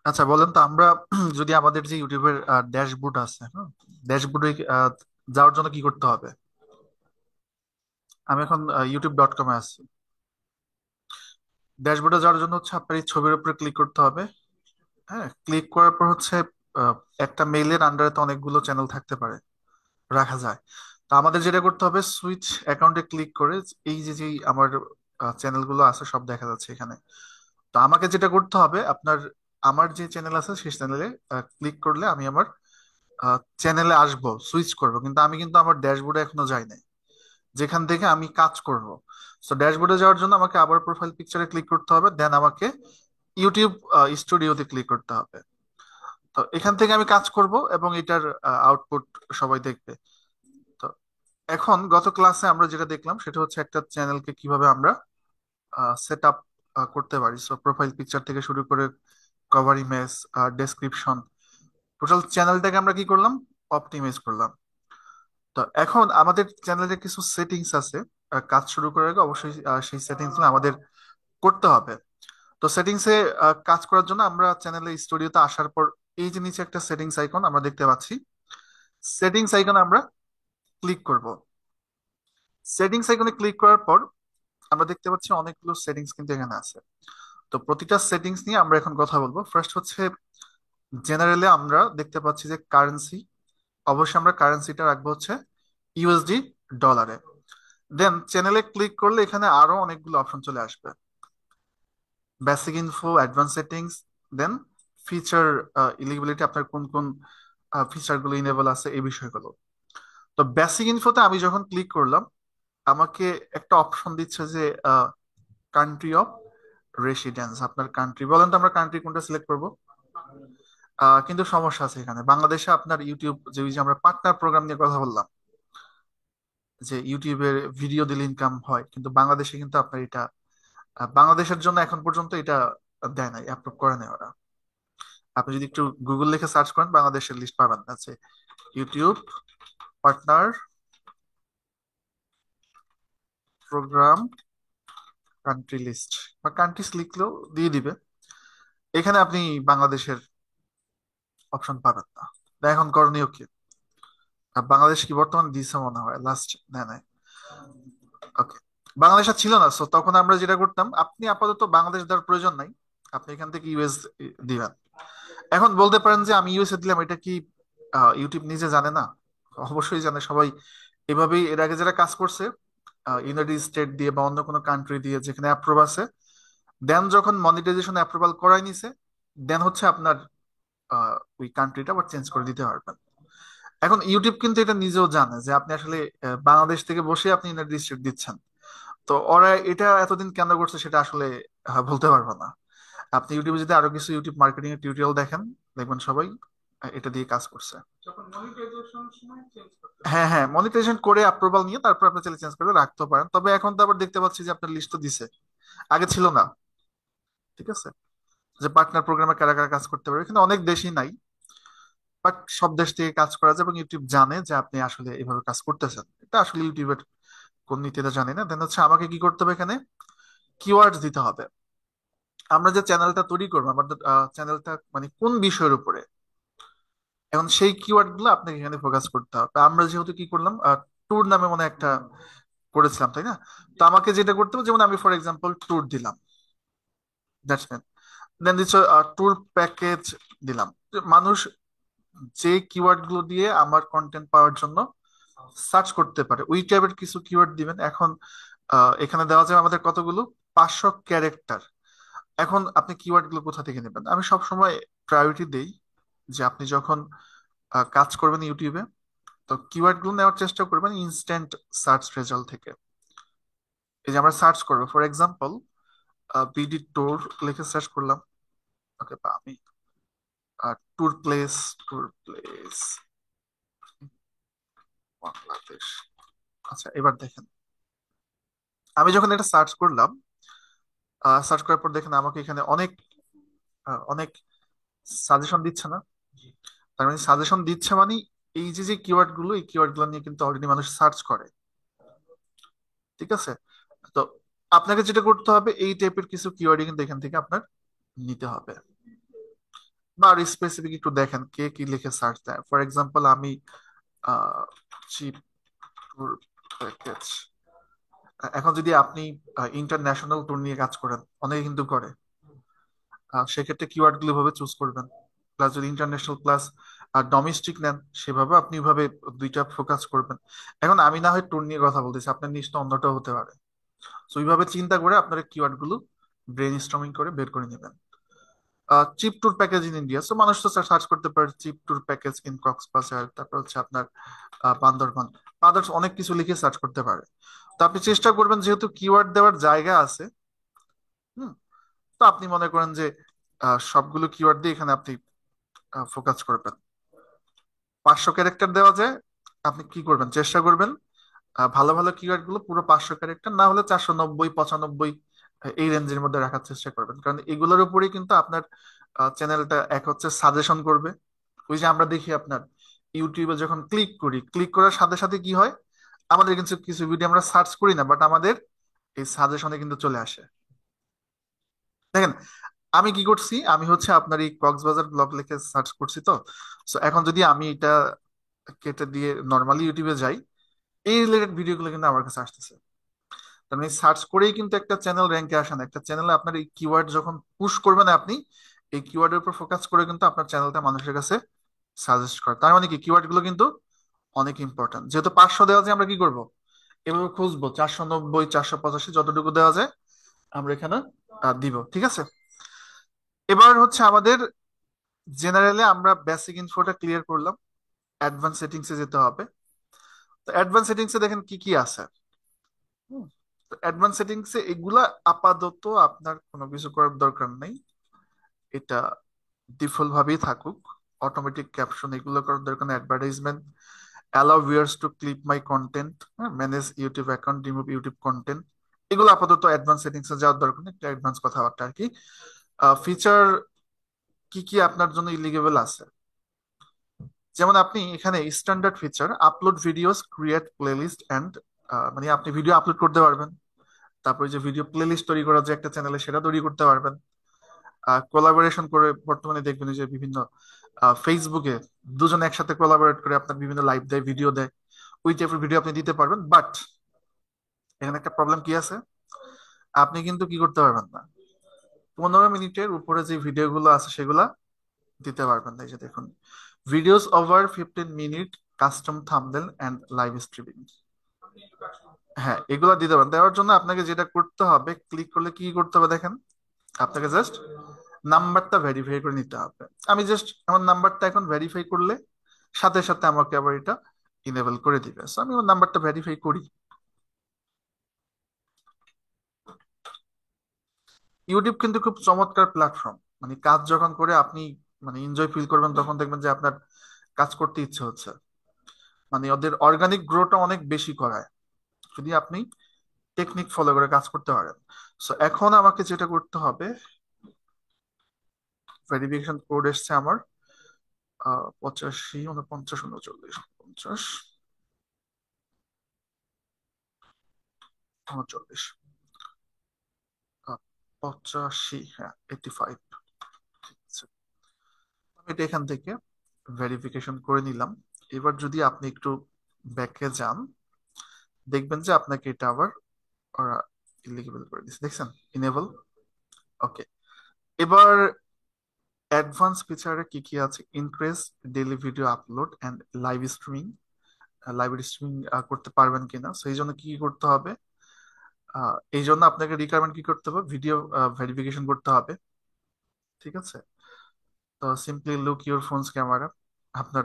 আচ্ছা বলেন তো আমরা যদি আমাদের যে ইউটিউবের ড্যাশবোর্ড আছে, হ্যাঁ, ড্যাশবোর্ডে যাওয়ার জন্য কি করতে হবে? আমি এখন youtube.com এ আছি। ড্যাশবোর্ডে যাওয়ার জন্য হচ্ছে আপনার এই ছবির উপরে ক্লিক করতে হবে। হ্যাঁ, ক্লিক করার পর হচ্ছে আহ, একটা মেইলের আন্ডারে তো অনেকগুলো চ্যানেল থাকতে পারে, রাখা যায়। তো আমাদের যেটা করতে হবে, সুইচ অ্যাকাউন্টে ক্লিক করে এই যে যে আমার চ্যানেলগুলো আছে সব দেখা যাচ্ছে এখানে। তো আমাকে যেটা করতে হবে, আপনার আমার যে চ্যানেল আছে সেই চ্যানেলে ক্লিক করলে আমি আমার চ্যানেলে আসবো, সুইচ করব, কিন্তু আমি কিন্তু আমার ড্যাশবোর্ডে এখনো যাই নাই, যেখান থেকে আমি কাজ করব। তো ড্যাশবোর্ডে যাওয়ার জন্য আমাকে আবার প্রোফাইল পিকচারে ক্লিক করতে হবে, দেন আমাকে ইউটিউব স্টুডিওতে ক্লিক করতে হবে। তো এখান থেকে আমি কাজ করব এবং এটার আউটপুট সবাই দেখবে। তো এখন গত ক্লাসে আমরা যেটা দেখলাম সেটা হচ্ছে একটা চ্যানেলকে কিভাবে আমরা সেট আপ করতে পারি। সো প্রোফাইল পিকচার থেকে শুরু করে কভার ইমেজ, ডেসক্রিপশন, টোটাল চ্যানেলটাকে আমরা কি করলাম, অপটিমাইজ করলাম। তো এখন আমাদের চ্যানেলের কিছু সেটিংস আছে, কাজ শুরু করার আগে অবশ্যই সেই সেটিংস আমাদের করতে হবে। তো সেটিংসে কাজ করার জন্য আমরা চ্যানেলে স্টুডিওতে আসার পর এই যে নিচে একটা সেটিংস আইকন আমরা দেখতে পাচ্ছি, সেটিংস আইকন আমরা ক্লিক করব। সেটিংস আইকনে ক্লিক করার পর আমরা দেখতে পাচ্ছি অনেকগুলো সেটিংস কিন্তু এখানে আছে। তো প্রতিটা সেটিংস নিয়ে আমরা এখন কথা বলবো। ফার্স্ট হচ্ছে জেনারেলি আমরা দেখতে পাচ্ছি যে কারেন্সি, অবশ্যই আমরা কারেন্সিটা রাখবো হচ্ছে ইউএসডি ডলারে। দেন চ্যানেলে ক্লিক করলে এখানে আরো অনেকগুলো অপশন চলে আসবে, বেসিক ইনফো, অ্যাডভান্স সেটিংস, দেন ফিচার এলিজিবিলিটি, আপনার কোন কোন ফিচার গুলো ইনেবল আছে এই বিষয়গুলো। তো বেসিক ইনফোতে আমি যখন ক্লিক করলাম, আমাকে একটা অপশন দিচ্ছে যে কান্ট্রি অফ রেসিডেন্স, আপনার কান্ট্রি বলেন তো আমরা কান্ট্রি কোনটা সিলেক্ট করব। কিন্তু সমস্যা আছে এখানে, বাংলাদেশে আপনার ইউটিউব যে ওই যে আমরা পার্টনার প্রোগ্রাম নিয়ে কথা বললাম, যে ইউটিউবের ভিডিও দিলে ইনকাম হয়, কিন্তু বাংলাদেশে কিন্তু আপনার এটা বাংলাদেশের জন্য এখন পর্যন্ত এটা দেয় নাই, অ্যাপ্রুভ করে নাই ওরা। আপনি যদি একটু গুগল লিখে সার্চ করেন বাংলাদেশের লিস্ট পাবেন, আছে YouTube partner program country list, বা কান্ট্রিজ লিখলেও দিয়ে দিবে। এখানে আপনি বাংলাদেশের অপশন পাবেন না। তা এখন করণীয় কি? বাংলাদেশ কি বর্তমানে দিছে মনে হয়, লাস্ট নেয় নাই। ওকে, বাংলাদেশ আর ছিল না, সো তখন আমরা যেটা করতাম, আপনি আপাতত বাংলাদেশ দেওয়ার প্রয়োজন নাই, আপনি এখান থেকে ইউএস দিবেন। এখন বলতে পারেন যে আমি ইউএসএ দিলাম, এটা কি ইউটিউব নিজে জানে না? অবশ্যই জানে, সবাই এভাবেই এর আগে যারা কাজ করছে ইউনাইটেড স্টেট দিয়ে বা অন্য কোনো কান্ট্রি দিয়ে যেখানে অ্যাপ্রুভ আছে, দেন যখন মনিটাইজেশন অ্যাপ্রুভাল করাই নিছে, দেন হচ্ছে আপনার ওই কান্ট্রিটা আবার চেঞ্জ করে দিতে পারবেন। এখন ইউটিউব কিন্তু এটা নিজেও জানে যে আপনি আসলে বাংলাদেশ থেকে বসে আপনি ইউনাইটেড স্টেট দিচ্ছেন। তো ওরা এটা এতদিন কেন করছে সেটা আসলে বলতে পারবো না। আপনি ইউটিউবে যদি আরো কিছু ইউটিউব মার্কেটিং এর টিউটোরিয়াল দেখেন, দেখবেন সবাই এটা দিয়ে কাজ করছে। হ্যাঁ হ্যাঁ, মনিটাইজেশন করে অ্যাপ্রুভাল নিয়ে তারপর আপনি চাইলে চেঞ্জ করে রাখতে পারেন, তবে এখন তো আবার দেখতে পাচ্ছি যে আপনার লিস্ট তো দিছে, আগে ছিল না। ঠিক আছে, যে পার্টনার প্রোগ্রামে কারা কারা কাজ করতে পারবে, এখানে অনেক দেশই নাই, বাট সব দেশ থেকে কাজ করা যায় এবং ইউটিউব জানে যে আপনি আসলে এভাবে কাজ করতেছেন। এটা আসলে ইউটিউবের কোন নীতিটা জানি না। দেন হচ্ছে আমাকে কি করতে হবে, এখানে কিওয়ার্ড দিতে হবে। আমরা যে চ্যানেলটা তৈরি করবো, আমাদের চ্যানেলটা মানে কোন বিষয়ের উপরে, এখন সেই কিওয়ার্ড গুলো আপনাকে এখানে ফোকাস করতে হবে। আমরা যেহেতু কি করলাম, ট্যুর নামে মনে একটা করেছিলাম, তাই না? তো আমাকে যেটা করতে হবে, যেমন আমি ফর এক্সাম্পল ট্যুর দিলাম, দ্যাটস মিন। দেন দিচ্ছে ট্যুর প্যাকেজ দিলাম। যে মানুষ যে কিওয়ার্ড গুলো দিয়ে আমার কন্টেন্ট পাওয়ার জন্য সার্চ করতে পারে ওই টাইপের কিছু কিওয়ার্ড দিবেন। এখন এখানে দেওয়া যায় আমাদের কতগুলো, 500 ক্যারেক্টার। এখন আপনি কিওয়ার্ড গুলো কোথা থেকে নেবেন? আমি সবসময় প্রায়োরিটি দেই যে আপনি যখন কাজ করবেন ইউটিউবে, তো কিওয়ার্ড গুলো নেওয়ার চেষ্টা করবেন ইনস্ট্যান্ট সার্চ রেজাল্ট থেকে। এই যে আমরা সার্চ করবো ফর এক্সাম্পল বিডি ট্যুর লিখে সার্চ করলাম। ওকে, বা আমি tour place, tour place Bangladesh. আচ্ছা এবার দেখেন, আমি যখন এটা সার্চ করলাম, সার্চ করার পর দেখেন আমাকে এখানে অনেক অনেক সাজেশন দিচ্ছে না? তার মানে সাজেশন দিচ্ছে মানে এই যে যে কিওয়ার্ড গুলো, এই কিওয়ার্ড গুলো নিয়ে কিন্তু অলরেডি মানুষ সার্চ করে। ঠিক আছে, তো আপনাকে যেটা করতে হবে, এই টাইপের কিছু কিওয়ার্ড কিন্তু এখান থেকে আপনার নিতে হবে। বা আর স্পেসিফিক একটু দেখেন কে কি লিখে সার্চ দেয়। ফর এক্সাম্পল আমি চিপ ট্যুর প্যাকেজ, এখন যদি আপনি ইন্টারন্যাশনাল ট্যুর নিয়ে কাজ করেন, অনেকে কিন্তু করে, সেক্ষেত্রে কিওয়ার্ড গুলো ভাবে চুজ করবেন। প্লাস যদি ইন্টারন্যাশনাল প্লাস আর ডোমেস্টিক নেন, সেভাবে আপনি ভাবে দুইটা ফোকাস করবেন। এখন আমি না হয় ট্যুর নিয়ে কথা বলতেছি, আপনার নিশ্চয় অন্যটাও হতে পারে। তো ওইভাবে চিন্তা করে আপনার কিওয়ার্ড গুলো ব্রেন স্টর্মিং করে বের করে নেবেন। Chip tour package in India, so মানুষ তো সার্চ করতে পারে chip tour package in Cox's Bazar, তারপর হচ্ছে আপনার বান্দরবান, আদার্স অনেক কিছু লিখে সার্চ করতে পারে। তো আপনি চেষ্টা করবেন, যেহেতু কিওয়ার্ড দেওয়ার জায়গা আছে, হুম, তো আপনি মনে করেন যে সবগুলো কিওয়ার্ড দিয়ে এখানে আপনি ফোকাস করবেন। 500 ক্যারেক্টার দেওয়া যায়, আপনি কি করবেন, চেষ্টা করবেন ভালো ভালো কিওয়ার্ড গুলো পুরো 500 ক্যারেক্টার না হলে 490, 95 এই রেঞ্জের মধ্যে রাখার চেষ্টা করবেন, কারণ এগুলোর উপরেই কিন্তু আপনার চ্যানেলটা এক হচ্ছে সাজেশন করবে। ওই যে আমরা দেখি আপনার ইউটিউবে যখন ক্লিক করি, ক্লিক করার সাথে সাথে কি হয়, আমাদের কিন্তু কিছু ভিডিও আমরা সার্চ করি না, বাট আমাদের এই সাজেশনে কিন্তু চলে আসে। দেখেন, আমি কি করছি, আমি হচ্ছে আপনার এই কক্সবাজার ব্লগ লিখে সার্চ করছি, তো সো এখন যদি আমি এটা কেটে দিয়ে নর্মালি ইউটিউবে যাই, এই রিলেটেড ভিডিওগুলো কিন্তু আমার কাছে আসতেছে। তার মানে সার্চ করেই কিন্তু একটা চ্যানেল র্যাঙ্কে আসে না। একটা চ্যানেলে আপনার এই কিওয়ার্ড যখন পুশ করবেন আপনি, এই কিওয়ার্ডের উপর ফোকাস করে কিন্তু আপনার চ্যানেলটা মানুষের কাছে সাজেস্ট করে। তার মানে কি, কিওয়ার্ড গুলো কিন্তু অনেক ইম্পর্টেন্ট। যেহেতু 500 দেওয়া যায়, আমরা কি করব, এভাবে খুঁজবো 490, 485 যতটুকু দেওয়া যায় আমরা এখানে দিব। ঠিক আছে, এবার হচ্ছে আমাদের জেনারেলে আমরা বেসিক ইনফোটা ক্লিয়ার করলাম, অ্যাডভান্স সেটিংসে যেতে হবে। তো অ্যাডভান্স সেটিংসে দেখেন কি কি আছে। অ্যাডভান্স সেটিংসে এগুলা আপাতত আপনার কোনো কিছু করার দরকার নেই, এটা ডিফল্ট ভাবেই থাকুক। অটোমেটিক ক্যাপশন এগুলো করার দরকার নেই। Advertisement, allow viewers to clip my content, manage YouTube account, remove YouTube content, এগুলো আপাতত অ্যাডভান্স সেটিংসে যাওয়ার দরকার নেই, একটা অ্যাডভান্স কথাবার্তা আর কি। ফিচার কি কি আপনার জন্য ইলিগেবল আছে, যেমন আপনি এখানে standard feature upload videos, create playlist and, মানে আপনি ভিডিও আপলোড করতে পারবেন, তারপরে যে ভিডিও প্লেলিস্ট তৈরি করা যায় একটা চ্যানেলে, সেটা তৈরি করতে পারবেন। কোলাবোরেশন করে বর্তমানে দেখবেন যে বিভিন্ন ফেসবুকে দুজন একসাথে কোলাবোরেট করে আপনার বিভিন্ন লাইভ দেয়, ভিডিও দেয়, ওই টাইপের ভিডিও আপনি দিতে পারবেন। বাট এখানে একটা প্রবলেম কি আছে, আপনি কিন্তু কি করতে পারবেন না, 15 মিনিটের উপরে যে ভিডিওগুলো আছে সেগুলা দিতে পারবেন না। এই যে দেখুন, videos over 15 minute, custom thumbnail and live streaming, হ্যাঁ এগুলা দিতে পারেন। দেওয়ার জন্য আপনাকে যেটা করতে হবে, ক্লিক করলে কি করতে হবে দেখেন, আপনাকে জাস্ট নাম্বারটা ভেরিফাই করে নিতে হবে। আমি জাস্ট আমার নাম্বারটা এখন ভেরিফাই করলে সাথে সাথে আমাকে আবার এটা ইনেবল করে দিবে। সো আমি আমার নাম্বারটা ভেরিফাই করি। ইউটিউব কিন্তু খুব চমৎকার প্ল্যাটফর্ম, মানে কাজ যখন করে আপনি মানে এনজয় ফিল করবেন, তখন দেখবেন যে আপনার কাজ করতে ইচ্ছে হচ্ছে। মানে ওদের অর্গানিক গ্রোটা অনেক বেশি করায় যদি আপনি টেকনিক ফলো করে কাজ করতে পারেন। সো এখন আমাকে যেটা করতে হবে, ভেরিফিকেশন কোড এসছে আমার 85, 49, 39, 50, 39, 85, হ্যাঁ 85। আমি এটা এখান থেকে ভেরিফিকেশন করে নিলাম। এবার যদি আপনি একটু ব্যাকে যান, দেখবেন যে আপনাকে এটা আবার ওরা ইলিগেবল করে দিচ্ছে, দেখছেন, ইনেবল। ওকে, এবার অ্যাডভান্স ফিচারে কি কি আছে, increase daily video upload and live streaming, live streaming করতে পারবেন কিনা। সেই জন্য কি কি করতে হবে, এই জন্য আপনাকে রিকোয়ারমেন্ট কি করতে হবে, ভিডিও ভেরিফিকেশন করতে হবে। ঠিক আছে, তো simply look your phones camera, আপনার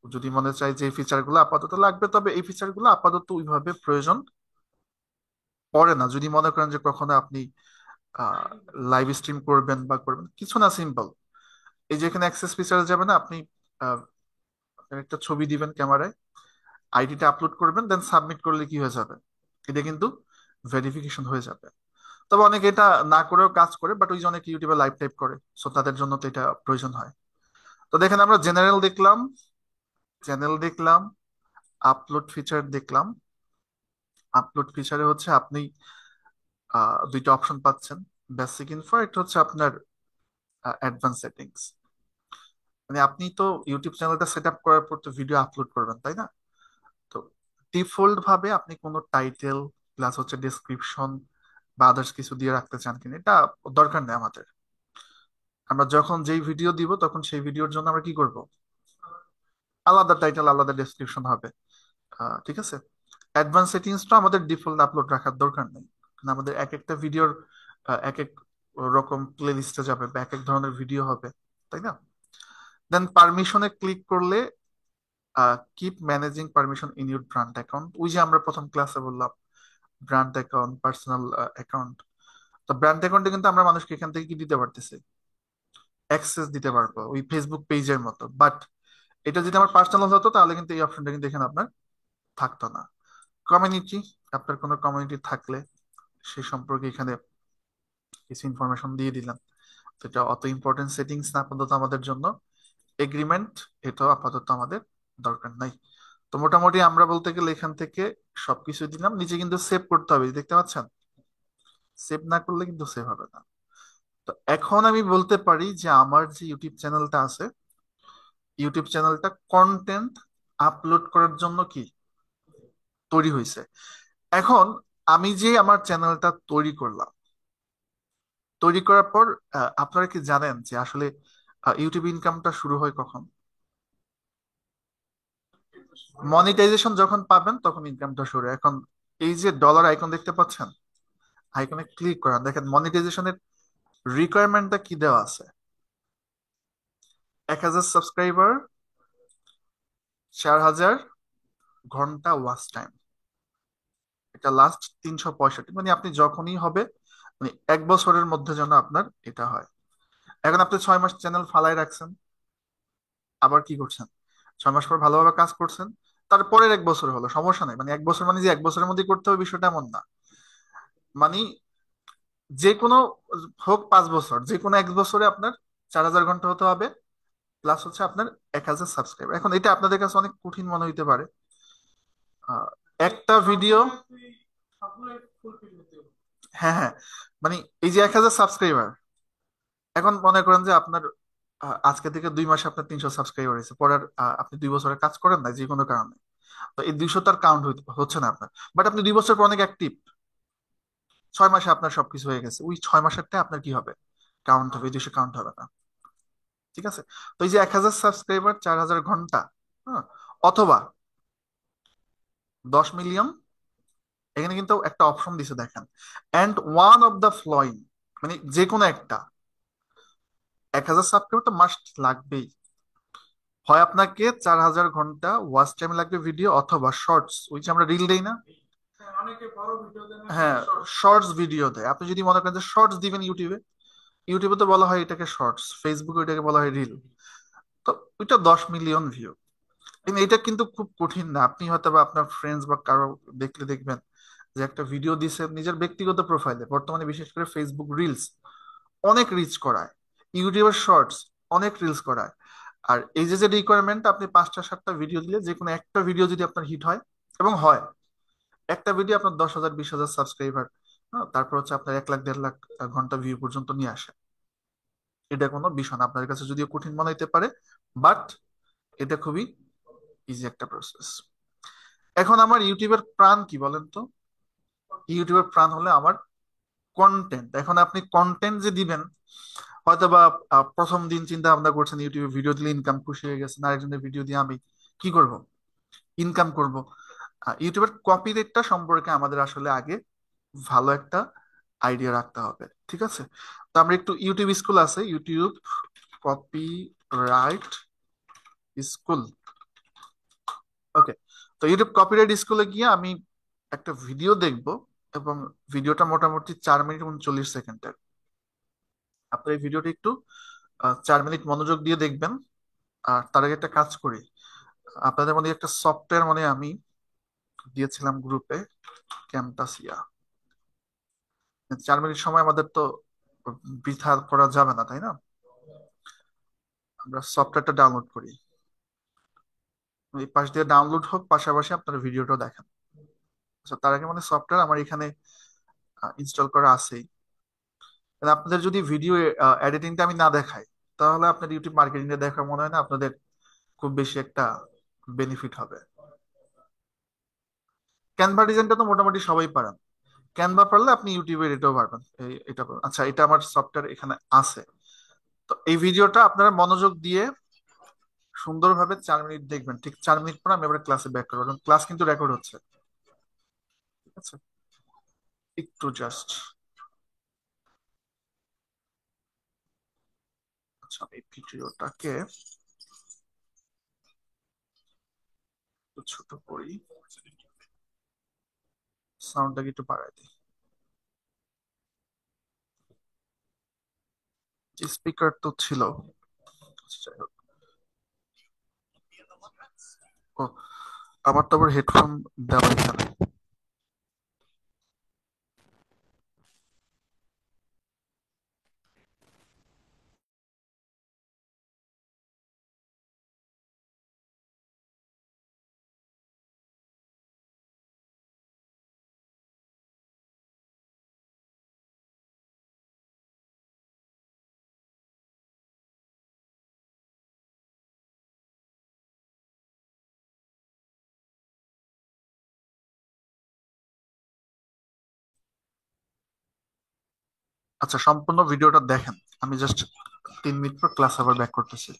যদি মনে চায় যে এই ফিচারগুলো আপাতত লাগবে, তবে এই ফিচারগুলো আপাতত ওইভাবে প্রয়োজন পড়ে না। যদি মনে করেন যে কখনো আপনি লাইভ স্ট্রিম করবেন বা করবেন, কিছু না, সিম্পল এই যে এখানে অ্যাক্সেস ফিচারে যাবেন, আপনি আহ, আপনার একটা ছবি দিবেন ক্যামেরায়, আইডিটা আপলোড করবেন, দেন সাবমিট করলে কি হয়ে যাবে, এটা কিন্তু ভেরিফিকেশন হয়ে যাবে। তবে অনেকে এটা না করেও কাজ করে, বাট ওই যে অনেকে ইউটিউবে লাইভ টাইপ করে, সো তাদের জন্য তো এটা প্রয়োজন হয়। তো দেখেন, আমরা জেনারেল দেখলাম, চ্যানেল দেখলাম, আপলোড ফিচার দেখলাম। আপলোড ফিচারে হচ্ছে আপনি দুইটা অপশন পাচ্ছেন, বেসিক ইনফো, একটা হচ্ছে আপনার অ্যাডভান্স সেটিংস। মানে আপনি তো ইউটিউব চ্যানেলটা সেট আপ করার পর তো ভিডিও আপলোড করবেন, তাই না? তো ডিফল্ট ভাবে আপনি কোনো টাইটেল প্লাস হচ্ছে ডেসক্রিপশন বা আদার্স কিছু দিয়ে রাখতে চান কিনা এটা দরকার নেই আমাদের। আমরা যখন যেই ভিডিও দিব তখন সেই ভিডিওর জন্য আমরা কি করব, আলাদা টাইটেল আলাদা ডেসক্রিপশন হবে। ঠিক আছে। অ্যাডভান্স সেটিংসটা আমাদের ডিফল্ট আপলোড রাখার দরকার নেই, কারণ আমাদের এক একটা ভিডিওর এক এক রকম প্লে লিস্টে যাবে বা এক এক ধরনের ভিডিও হবে, তাই না? দেন পারমিশনে ক্লিক করলে keep managing permission in your brand account, ওই যে আমরা প্রথম ক্লাসে বললাম ব্র্যান্ড অ্যাকাউন্ট, পার্সোনাল অ্যাকাউন্ট। তো ব্র্যান্ড অ্যাকাউন্টে কিন্তু আমরা মানুষকে এখান থেকে কি দিতে পারতেছি, অ্যাক্সেস দিতে পারবো ওই ফেসবুক পেজের মতো। বাট এটা যদি আমার পার্সোনাল হতো তাহলে কিন্তু এই অপশনটা কিন্তু এখানে আপনার থাকতো না। কমিউনিটি, আপনার কোনো কমিউনিটি থাকলে সেই সম্পর্কে এখানে কিছু ইনফরমেশন দিয়ে দিলাম। তো এটা অত ইম্পর্টেন্ট সেটিংস না আপাতত আমাদের জন্য। এগ্রিমেন্ট, এটাও আপাতত আমাদের দরকার নাই। তো মোটামুটি আমরা বলতে গেলে এখান থেকে সবকিছু দিলাম, নিচে কিন্তু সেভ করতে হবে, দেখতে পাচ্ছেন? সেভ না করলে কিন্তু সেভ হবে না। তো এখন আমি বলতে পারি যে আমার যে ইউটিউব চ্যানেলটা আছে, ইউটিউব চ্যানেলটা কন্টেন্ট আপলোড করার জন্য কি তৈরি হয়েছে। এখন আমি যে আমার চ্যানেলটা তৈরি করলাম, তৈরি করার পর আপনারা কি জানেন যে আসলে ইউটিউব ইনকামটা শুরু হয় কখন? মনিটাইজেশন যখন পাবেন তখন ইনকামটা শুরু হয়। এখন এই যে ডলার আইকন দেখতে পাচ্ছেন, আইকনে ক্লিক করেন, দেখেন মনিটাইজেশনের রিকোয়ারমেন্টটা কি দেওয়া আছে। 1,000 সাবস্ক্রাইবার, 4,000 ঘন্টা ওয়াচ টাইম, এটা লাস্ট 365, মানে আপনি যখনই হবে, মানে 1 বছরের মধ্যে যেন আপনার এটা হয়। এখন আপনি 6 মাস চ্যানেল ফালায় রাখছেন, আবার কি করছেন, 6 মাস পর ভালোভাবে কাজ করছেন, তারপরের 1 বছর হলো, সমস্যা নেই। মানে 1 বছর মানে যে 1 বছরের মধ্যে করতে হবে বিষয়টা এমন না। মানে যে কোনো, হোক 5 বছর, যে কোনো 1 বছরে আপনার 4,000 ঘন্টা হতে হবে, প্লাস হচ্ছে আপনার 1,000 সাবস্ক্রাইবার। এখন এটা আপনাদের কাছে অনেক কঠিন মনে হইতে পারে। আহ, একটা ভিডিও, হ্যাঁ হ্যাঁ, মানে এই যে 1,000 সাবস্ক্রাইবার, এখন মনে করেন যে আপনার আজকে থেকে 2 মাসে আপনার 300 সাবস্ক্রাইবার হয়েছে, পরে আর, আপনি 2 বছরের কাজ করেন না যে কোনো কারণে, তো এই 200 তার কাউন্ট হচ্ছে না আপনার। বাট আপনি 2 বছর পর অনেক অ্যাক্টিভ, 6 মাসে আপনার সবকিছু হয়ে গেছে, ওই 6 মাসেরটা আপনার কি হবে, কাউন্ট হবে, 200 কাউন্ট হবে না। ঠিক আছে। তো এই যে 1,000 সাবস্ক্রাইবার, 4,000 ঘন্টা, হ্যাঁ, অথবা 10 মিলিয়ন, এখানে কিন্তু একটা অপশন দিছে দেখেন, and one of the following, মানে যে কোনো একটা, 1,000 সাবস্ক্রাইবার তো মাস্ট লাগবেই। হয় আপনাকে 4,000 ঘন্টা ওয়াচ টাইম লাগবে ভিডিও, অথবা শর্টস, ওই যে আমরা রিল দেই না, হ্যাঁ, শর্টস ভিডিও দেয়। আপনি যদি মনে করেন যে শর্টস দিবেন ইউটিউবে, ইউটিউবে তো বলা হয় এটাকে শর্টস, ফেসবুকে এটাকে বলা হয় রিল, তো ওইটা 10 মিলিয়ন ভিউ। কিন্তু এটা কিন্তু খুব কঠিন না, আপনি হয়তো বা আপনার ফ্রেন্ডস বা কারো দেখলে দেখবেন যে একটা ভিডিও দিছে নিজের ব্যক্তিগত প্রোফাইলে, বর্তমানে বিশেষ করে ফেসবুক রিলস অনেক রিচ করায়, ইউটিউবের শর্টস অনেক রিলস করায়। আর এই যে যে রিকোয়ারমেন্ট, আপনি 5টা 7টা ভিডিও দিলে যে কোনো একটা ভিডিও যদি আপনার হিট হয়, এবং হয়, একটা ভিডিও আপনার 10,000 20,000 সাবস্ক্রাইবার, তারপর হচ্ছে আপনার 1 লাখ 1.5 লাখ ঘন্টা ভিউ পর্যন্ত নিয়ে আসে, এটা কোনো বিষয় না। আপনার কাছে যদিও কঠিন মনে হতে পারে, বাট এটা খুবই ইজি একটা প্রসেস। এখন আমার ইউটিউবের প্রাণ কি বলেন তো? ইউটিউবের প্রাণ হলে আমার কন্টেন্ট। এখন আপনি কন্টেন্ট যে দিবেন, হয়তো বা প্রথম দিন চিন্তা ভাবনা করছেন ইউটিউবে ভিডিও দিলে ইনকাম, খুশি হয়ে গেছেন, আরেকজনের ভিডিও দিয়ে আমি কি করব, ইনকাম করব। ইউটিউবের কপি রেটটা সম্পর্কে আমাদের আসলে আগে ভালো একটা আইডিয়া রাখতে হবে, ঠিক আছে? তো আমরা একটু, ইউটিউব স্কুল আছে, ইউটিউব কপি রাইট স্কুল, ওকে। তো ইউটিউব কপিরাইট স্কুলে গিয়ে আমি একটা ভিডিও দেখব, এবং ভিডিওটা মোটামুটি 4 মিনিট 39 সেকেন্ডের। আপনার এই ভিডিওটা একটু 4 মিনিট মনোযোগ দিয়ে দেখবেন। আর তার আগে একটা কাজ করি, আপনাদের মধ্যে একটা সফটওয়্যার মানে আমি দিয়েছিলাম গ্রুপে, ক্যামটাসিয়া। 4 মিনিট সময় আমাদের তো বৃথা করা যাবে না, তাই না? আমরা সফটওয়্যারটা ডাউনলোড করি, এই পাশ দিয়ে ডাউনলোড হোক, পাশাপাশি আপনার ভিডিওটা দেখেন। আচ্ছা, তার আগে মানে সফটওয়্যার আমার এখানে ইনস্টল করা আছেই। তাহলে আপনাদের যদি ভিডিও এডিটিংটা আমি না দেখাই, তাহলে আপনার ইউটিউব মার্কেটিং এ দেখা মনে হয় না আপনাদের খুব বেশি একটা বেনিফিট হবে। ক্যানভা ডিজাইনটা তো মোটামুটি সবাই পারেন। ক্যানভা পারলে আপনি ইউটিউবে এটাও পারবেন। এটা পারবেন। আচ্ছা, এটা আমার সফটওয়্যার এখানে আছে। তো এই ভিডিওটা আপনারা মনোযোগ দিয়ে সুন্দরভাবে 4 মিনিট দেখবেন। ঠিক 4 মিনিট পর আমি এবার ক্লাসে ব্যাক করবো, ক্লাস কিন্তু রেকর্ড হচ্ছে। ঠিক আছে, একটু জাস্ট। আচ্ছা, আমি এই ভিডিওটাকে একটু ছোট করি, সাউন্ডটাকে একটু বাড়াই দিই। স্পিকার তো ছিল। আচ্ছা, যাই হোক। ও, আমার তো আবার হেডফোন দেওয়া এখানে। আচ্ছা, সম্পূর্ণ ভিডিওটা দেখেন। আমি জাস্ট 3 মিনিট পর ক্লাস আবার ব্যাক করতেছি।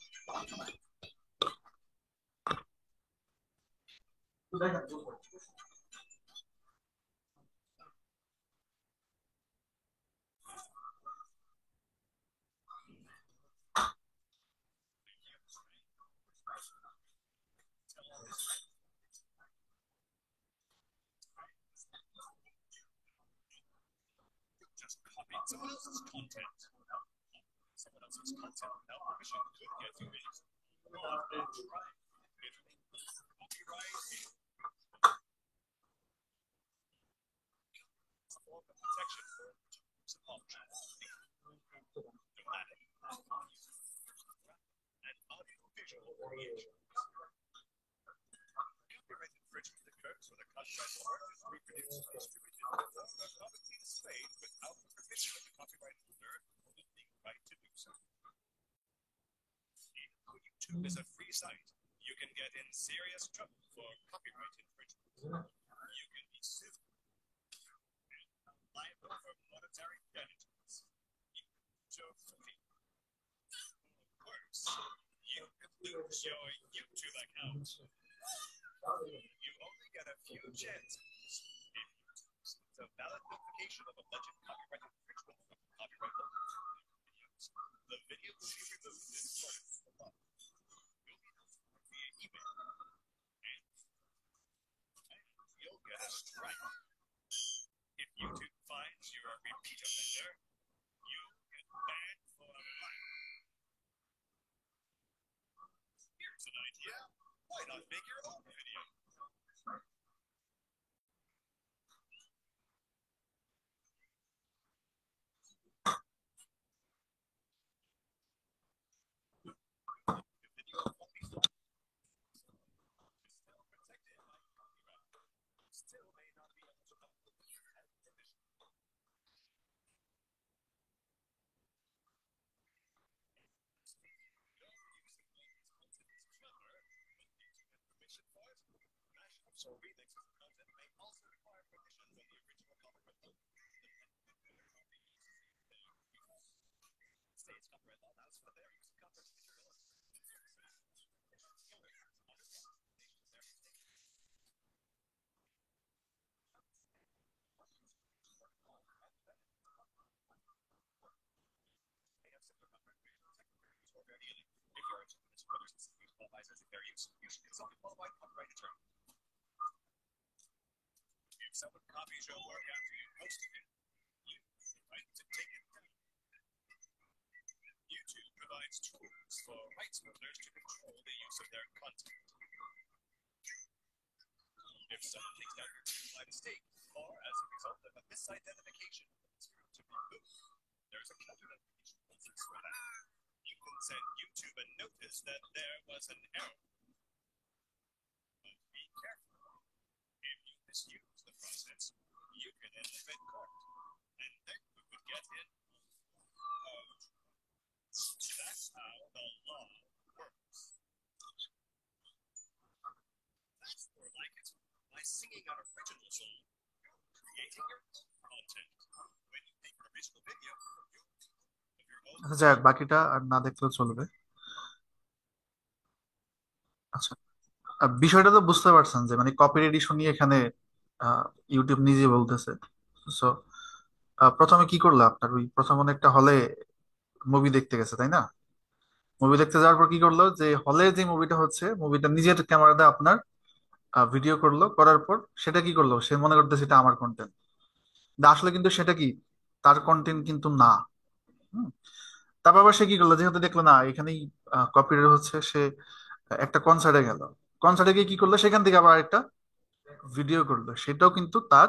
আচ্ছা, যাই হোক, বাকিটা আর না দেখলেও চলবে। আচ্ছা, বিষয়টা তো বুঝতে পারছেন যে মানে কপিরাইট ইস্যু নিয়ে এখানে আহ, ইউটিউব নিজে বলতেছে। সো প্রথমে কি করলো, আপনার ওই প্রথম মনে একটা হলে মুভি দেখতে গেছে তাই না? মুভি দেখতে যাওয়ার পর কি করলো, যে হলে যে মুভিটা হচ্ছে, মুভিটা নিজের ক্যামেরাতে আপনার ভিডিও করলো, করার পর সেটা কি করলো, সে মনে করতেছে এটা আমার কন্টেন্ট। আসলে কিন্তু সেটা কি, তার কন্টেন্ট কিন্তু না। হুম। তারপর আবার সে কি করলো, যেহেতু দেখলো না এখানেই কপিরাইট হচ্ছে, সে একটা কনসার্টে গেল। কনসার্টে গিয়ে কি করলো, সেখান থেকে আবার একটা ভিডিও করলো, সেটাও কিন্তু তার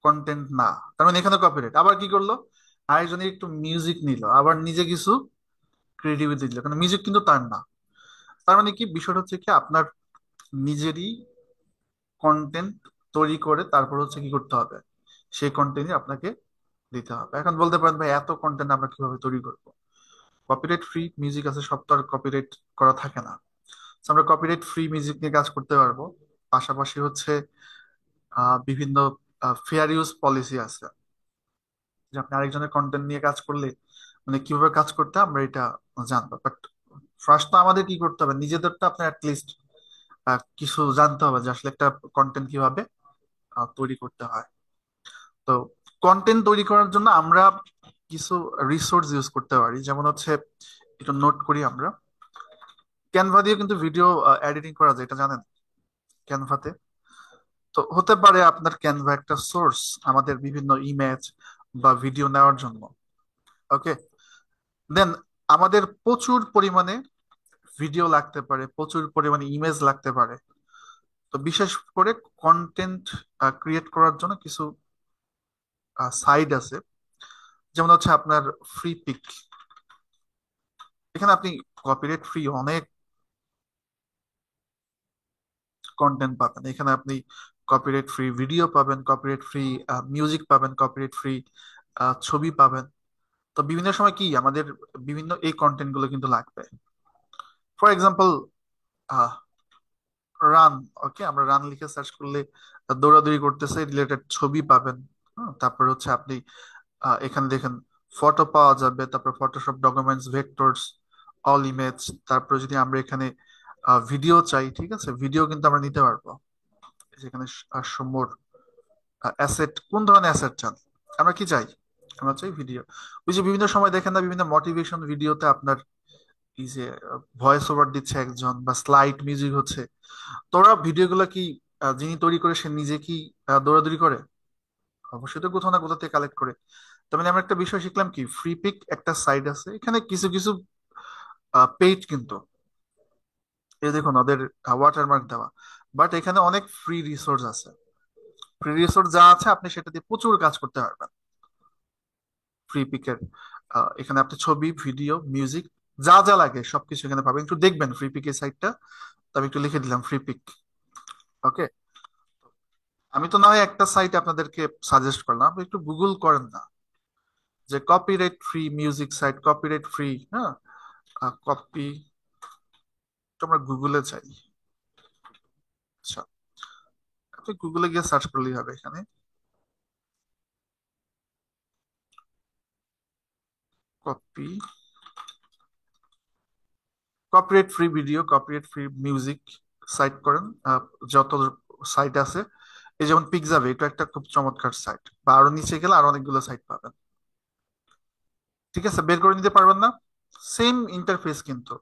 কন্টেন্ট না। তার মানে এখানে কপিরাইট। আবার কি করলো, আরেকজনের একটু মিউজিক নিল, আবার নিজে কিছু ক্রিয়েটিভিটি দিল, কারণ মিউজিক কিন্তু তার না। তার মানে কি, বিষয়টা হচ্ছে কি, আপনার নিজেরই কন্টেন্ট তৈরি করে তারপর হচ্ছে কি করতে হবে, সেই কন্টেন্টই আপনাকে দিতে হবে। এখন বলতে পারেন ভাই, এত কন্টেন্ট আমরা কিভাবে তৈরি করব? কপিরাইট ফ্রি মিউজিক আছে, সব তো আর কপিরাইট করা থাকে না। So, আমরা কপিরাইট ফ্রি মিউজিক নিয়ে কাজ করতে পারবো। পাশাপাশি হচ্ছে বিভিন্ন ফেয়ার ইউজ পলিসি আছে, যে আপনি আরেকজনের কন্টেন্ট নিয়ে কাজ করলে মানে কিভাবে কাজ করতে হয় আমরা এটা জানবো। বাট ফার্স্ট তো আমাদের কি করতে হবে, নিজেদেরটা আপনার অ্যাটলিস্ট কিছু জানতে হবে যে আসলে একটা কন্টেন্ট কিভাবে তৈরি করতে হয়। তো কন্টেন্ট তৈরি করার জন্য আমরা কিছু রিসোর্স ইউজ করতে পারি, যেমন হচ্ছে, একটু নোট করি আমরা, ক্যানভা দিয়ে কিন্তু ভিডিও এডিটিং করা যায়, এটা জানেন? ক্যানভাতে তো হতে পারে আপনার ক্যানভা একটা সোর্স আমাদের বিভিন্ন ইমেজ বা ভিডিও নেওয়ার জন্য। ওকে, দেন আমাদের প্রচুর পরিমাণে ভিডিও লাগতে পারে, প্রচুর পরিমাণে ইমেজ লাগতে পারে। তো বিশেষ করে কন্টেন্ট ক্রিয়েট করার জন্য কিছু সাইট আছে, যেমন হচ্ছে আপনার ফ্রি পিক। এখানে আপনি কপিরাইট ফ্রি অনেক কন্টেন্ট পাবেন। এখানে আপনি কপিরাইট ফ্রি ভিডিও পাবেন, কপিরাইট ফ্রি মিউজিক পাবেন, কপিরাইট ফ্রি ছবি পাবেন। তো বিভিন্ন সময় কি আমাদের বিভিন্ন এই কন্টেন্ট গুলো কিন্তু লাগবে। For example, run. ওকে, আমরা রান লিখে সার্চ করলে দৌড়াদৌড়ি করতেছে রিলেটেড ছবি পাবেন। তারপর হচ্ছে আপনি এখানে দেখেন ফটো পাওয়া যাবে, তারপর Photoshop documents, vectors, all image. তারপর যদি আমরা এখানে ভিডিও চাই, ঠিক আছে, ভিডিও কিন্তু আমরা নিতে পারবো। যেখানে সমর অ্যাসেট, কোন ধরনের অ্যাসেট চান, আমরা কি চাই, আমরা চাই ভিডিও। ওই যে বিভিন্ন সময় দেখেন না, বিভিন্ন মোটিভেশন ভিডিওতে আপনার এই যে ভয়েস ওভার দিচ্ছে একজন বা স্লাইড মিউজিক হচ্ছে, তোরা ভিডিওগুলো কি যিনি তৈরি করে সে নিজে কি দৌড়াদৌড়ি করে? অবশ্যই তো কোথাও না কোথাও থেকে কালেক্ট করে। তার মানে আমরা একটা বিষয় শিখলাম কি, ফ্রি পিক একটা সাইট আছে, এখানে কিছু কিছু পেজ কিন্তু, এই দেখুন ওদের ওয়াটারমার্ক দেওয়া, বাট এখানে অনেক ফ্রি রিসোর্স আছে। ফ্রি রিসোর্স যা আছে আপনি সেটা দিয়ে প্রচুর কাজ করতে পারবেন। ফ্রি পিকের এখানে আপনি ছবি, ভিডিও, মিউজিক যা যা লাগে সবকিছু এখানে পাবেন। একটু দেখবেন ফ্রি পিকের সাইটটা, আমি একটু লিখে দিলাম ফ্রি পিক। ওকে, আমি তো না হয় একটা সাইট আপনাদেরকে সাজেস্ট করলাম, আপনি একটু গুগল করেন না, যে copyright free music site, copyright free, হ্যাঁ, কপি, আমরা গুগলে চাই। আচ্ছা, আপনি গুগলে গিয়ে সার্চ করলেই হবে এখানে copy, copyright free video, copyright free music site করেন। যত সাইট আছে, এই যেমন পিকজাবে, এটা একটা খুব চমৎকার সাইট, বা আরো নিচে গেলে আরো অনেকগুলো সাইট পাবেন। ঠিক আছে, বের করে নিতে পারবেন না? সেম ইন্টারফেস কিন্তু,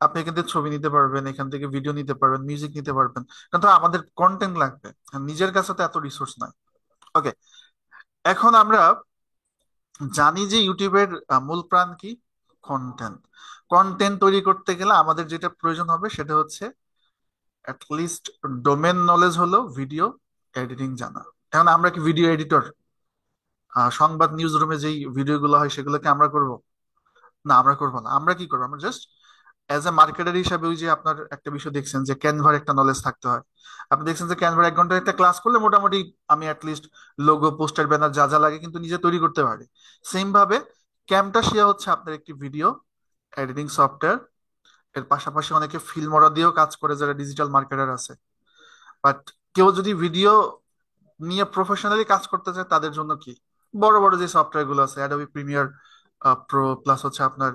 আপনি এখান থেকে ছবি নিতে পারবেন, এখান থেকে ভিডিও নিতে পারবেন, মিউজিক নিতে পারবেন। কিন্তু আমাদের কন্টেন্ট লাগবে, আর নিজের কাছে তো এত রিসোর্স নাই। ওকে, এখন আমরা জানি যে ইউটিউবের মূল প্রাণ কি, কন্টেন্ট। কন্টেন্ট তৈরি করতে গেলে আমাদের যেটা প্রয়োজন হবে সেটা হচ্ছে লিস্ট ডোমেন নলেজ, হলো ভিডিও এডিটিং জানা। এখন আমরা কি ভিডিও এডিটর? সংবাদ নিউজ রুমে যেই ভিডিও গুলো হয় সেগুলোকে আমরা করব? না, আমরা করবো না। আমরা কি করবো, আমরা জাস্ট অ্যাজ এ মার্কেটার হিসাবে, ওই যে আপনার একটা বিষয় দেখছেন যে ক্যানভার একটা নলেজ থাকতে হয়। আপনি দেখছেন যে ক্যানভার 1 ঘন্টার একটা ক্লাস করলে মোটামুটি আমি অ্যাটলিস্ট লোগো, পোস্টার, ব্যানার যা যা লাগে কিন্তু নিজে তৈরি করতে পারি। সেম ভাবে ক্যামটাশিয়া হচ্ছে আপনার একটি ভিডিও এডিটিং সফটওয়্যার। এর পাশাপাশি অনেকে ফিল্মোরা দিয়েও কাজ করে যারা ডিজিটাল মার্কেটার আছে। বাট কেউ যদি ভিডিও নিয়ে প্রফেশনালি কাজ করতে চায় তাদের জন্য কি, বড় বড় যে সফটওয়্যার গুলো আছে, অ্যাডোবি প্রিমিয়ার প্রো, প্লাস হচ্ছে আপনার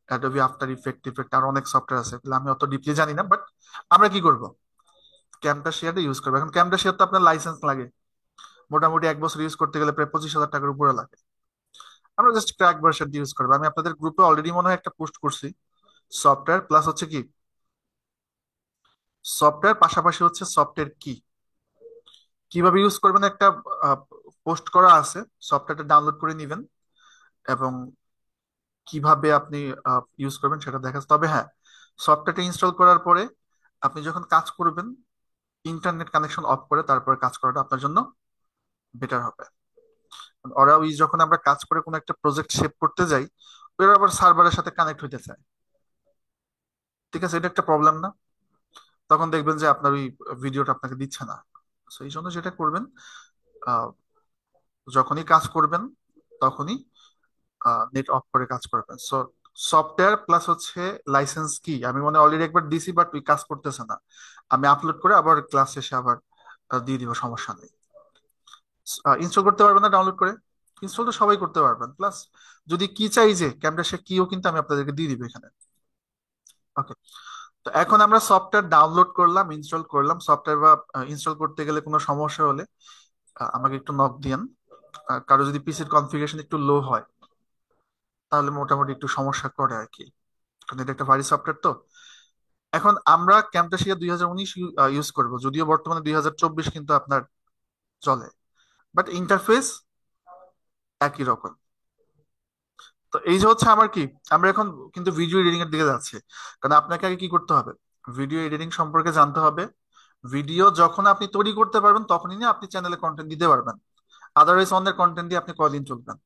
অ্যাডোবি আফটার ইফেক্ট আর অনেক সফটওয়্যার আছে, এগুলো আমি অত ডিপলি জানি না, বাট আমরা কি করব, ক্যামটাশিয়াটা ইউজ করবো। এখন ক্যামটাশিয়ার তো আপনার লাইসেন্স লাগে, মোটামুটি 1 বছর ইউজ করতে গেলে প্রায় 25,000 টাকার উপরে লাগে। আমরা জাস্ট ক্র্যাক ভার্সন ইউজ করবো। আমি আপনাদের গ্রুপে অলরেডি মনে হয় একটা পোস্ট করছি, সফটওয়্যার প্লাস হচ্ছে কি, সফটওয়্যার পাশাপাশি হচ্ছে সফটওয়্যার কি, কিভাবে ইউজ করবেন একটা পোস্ট করা আছে। সফটওয়্যারটা ডাউনলোড করে নিবেন এবং কিভাবে আপনি ইউজ করবেন সেটা দেখা যাচ্ছে। তবে হ্যাঁ, সফটওয়্যারটা ইনস্টল করার পরে আপনি যখন কাজ করবেন, ইন্টারনেট কানেকশন অফ করে তারপরে কাজ করাটা আপনার জন্য বেটার হবে। ওরা ওই যখন আমরা কাজ করে কোনো একটা প্রজেক্ট সেভ করতে যাই, ওরা আবার সার্ভারের সাথে কানেক্ট হইতে চায়। ঠিক আছে, এটা একটা প্রবলেম না? তখন দেখবেন যে আপনার ওই ভিডিওটা আপনাকে দিচ্ছে না। তো এই জন্য যেটা করবেন, আহ, যখনই কাজ করবেন তখনই নেট অফ করে কাজ করবেন। সো সফটওয়্যার প্লাস হচ্ছে লাইসেন্স কি, আমি মনে অলরেডি একবার দিছি, বাট ওই কাজ করতেছে না। আমি আপলোড করে আবার ক্লাস শেষে আবার দিয়ে দিব, সমস্যা নেই। ইনস্টল করতে পারবেন না ডাউনলোড করে? ইনস্টল তো সবাই করতে পারবেন। প্লাস যদি কি চাই, যে ক্যামেরা সে কিও কিন্তু আমি আপনাদেরকে দিয়ে দিব এখানে। ওকে। তো এখন আমরা সফটওয়্যার ডাউনলোড করলাম, ইনস্টল করলাম। সফটওয়্যার বা ইনস্টল করতে গেলে কোনো সমস্যা হলে আমাকে একটু নক দিয়েন। কারো যদি পিসির কনফিগারেশন একটু লো হয় তাহলে মোটামুটি একটু সমস্যা করে আর কি, কারণ এটা একটা ভারী সফটওয়্যার তো। এখন আমরা ক্যামটাসিয়া 2019 ইউজ করব, যদিও বর্তমানে 2024 কিন্তু আপনার চলে, বাট ইন্টারফেস একই রকম। তো এই যে হচ্ছে আমার কি, আমরা এখন কিন্তু ভিডিও এডিটিং এর দিকে যাচ্ছি। কারণ আপনাকে আগে কি করতে হবে, ভিডিও এডিটিং সম্পর্কে জানতে হবে। ভিডিও যখন আপনি তৈরি করতে পারবেন তখনই না আপনি চ্যানেলে কন্টেন্ট দিতে পারবেন। আদারওয়াইজ অন্যের কন্টেন্ট দিয়ে আপনি কয়দিন চলবেন?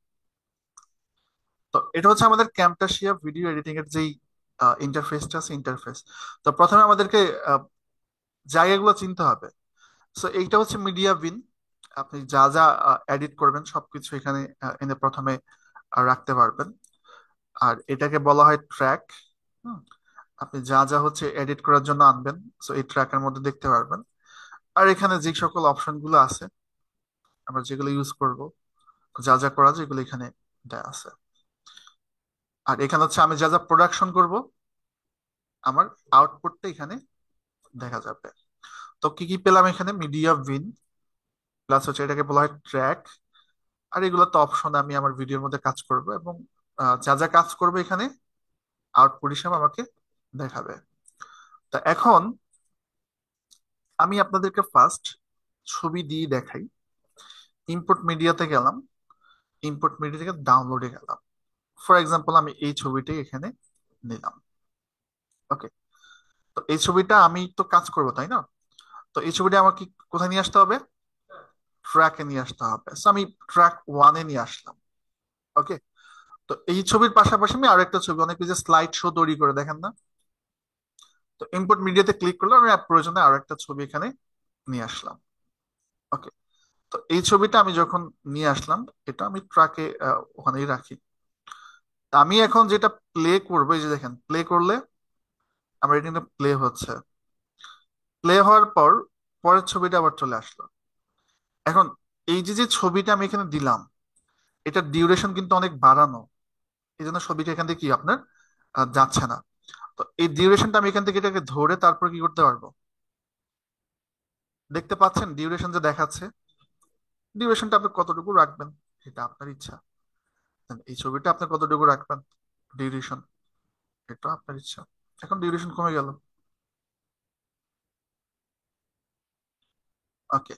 তো এটা হচ্ছে আমাদের ক্যামটাসিয়া ভিডিও এডিটিং এর যেই ইন্টারফেসটা আছে, ইন্টারফেস। তো প্রথমে আমাদেরকে জায়গাগুলো চিনতে হবে। সো এইটা হচ্ছে মিডিয়া বিন। আপনি যা যা এডিট করবেন সবকিছু এখানে এনে প্রথমে রাখতে পারবেন। আর এটাকে বলা হয় ট্র্যাক। আপনি যা যা হচ্ছে এডিট করার জন্য আনবেন, সো এই ট্র্যাকের মধ্যে দেখতে পারবেন। আর এখানে যে সকল অপশন গুলো আছে, আমরা যেগুলো ইউজ করব, যা যা করা যায় এগুলো এখানে দেয়া আছে। আর এখানে হচ্ছে আমি যা যা প্রোডাকশন করব, আমার আউটপুটটা এখানে দেখা যাবে। তো কি কি পেলাম এখানে, মিডিয়া বিন, প্লাস হচ্ছে এটাকে বলা হয় ট্র্যাক। আর এগুলো তো অপশন, আমি আমার ভিডিওর মধ্যে কাজ করব এবং যা যা কাজ করবে এখানে আউটপুট হিসাবে আমাকে দেখাবে। তা এখন আমি আপনাদেরকে ফার্স্ট ছবি দিয়ে দেখাই। ইনপুট মিডিয়াতে গেলাম, ইনপুট মিডিয়া থেকে ডাউনলোডে গেলাম। ফর এক্সাম্পল আমি এই ছবিটাই এখানে নিলাম। ওকে। তো এই ছবিটা আমি তো কাজ করবো তাই না? তো এই ছবিটা আমার কি কোথায় নিয়ে আসতে হবে, ট্র্যাকে নিয়ে আসতে হবে। So আমি ট্র্যাক ওয়ানে নিয়ে আসলাম। ওকে। তো এই ছবির পাশাপাশি আমি আরেকটা ছবি, অনেক যে স্লাইড শো তৈরি করে দেখেন না, তো ইনপুট মিডিয়াতে ক্লিক করলাম, আমি প্রয়োজনে আরো একটা ছবি এখানে নিয়ে আসলাম। ওকে। তো এই ছবিটা আমি যখন নিয়ে আসলাম, এটা আমি ট্র্যাকে ওখানেই রাখি। তা আমি এখন যেটা প্লে করবো, এই যে দেখেন প্লে করলে আমার এটা কিন্তু প্লে হচ্ছে। প্লে হওয়ার পর পরের ছবিটা আবার চলে আসলো। এখন এই যে যে ছবিটা আমি এখানে দিলাম, এটার ডিউরেশন কিন্তু অনেক বাড়ানো, এই জন্য ছবিটা এখান থেকে কি আপনার যাচ্ছে না। তো এই ডিউরেশনটা আমি এখান থেকে এটাকে ধরে তারপর কি করতে পারবো, দেখতে পাচ্ছেন ডিউরেশন যে দেখাচ্ছে। ডিউরেশনটা আপনি কতটুকু রাখবেন এটা আপনার ইচ্ছা। এই ছবিটা আপনি কতটুকু রাখবেন ডিউরেশন, এটা আপনার ইচ্ছা। এখন ডিউরেশন কমে গেল। ওকে।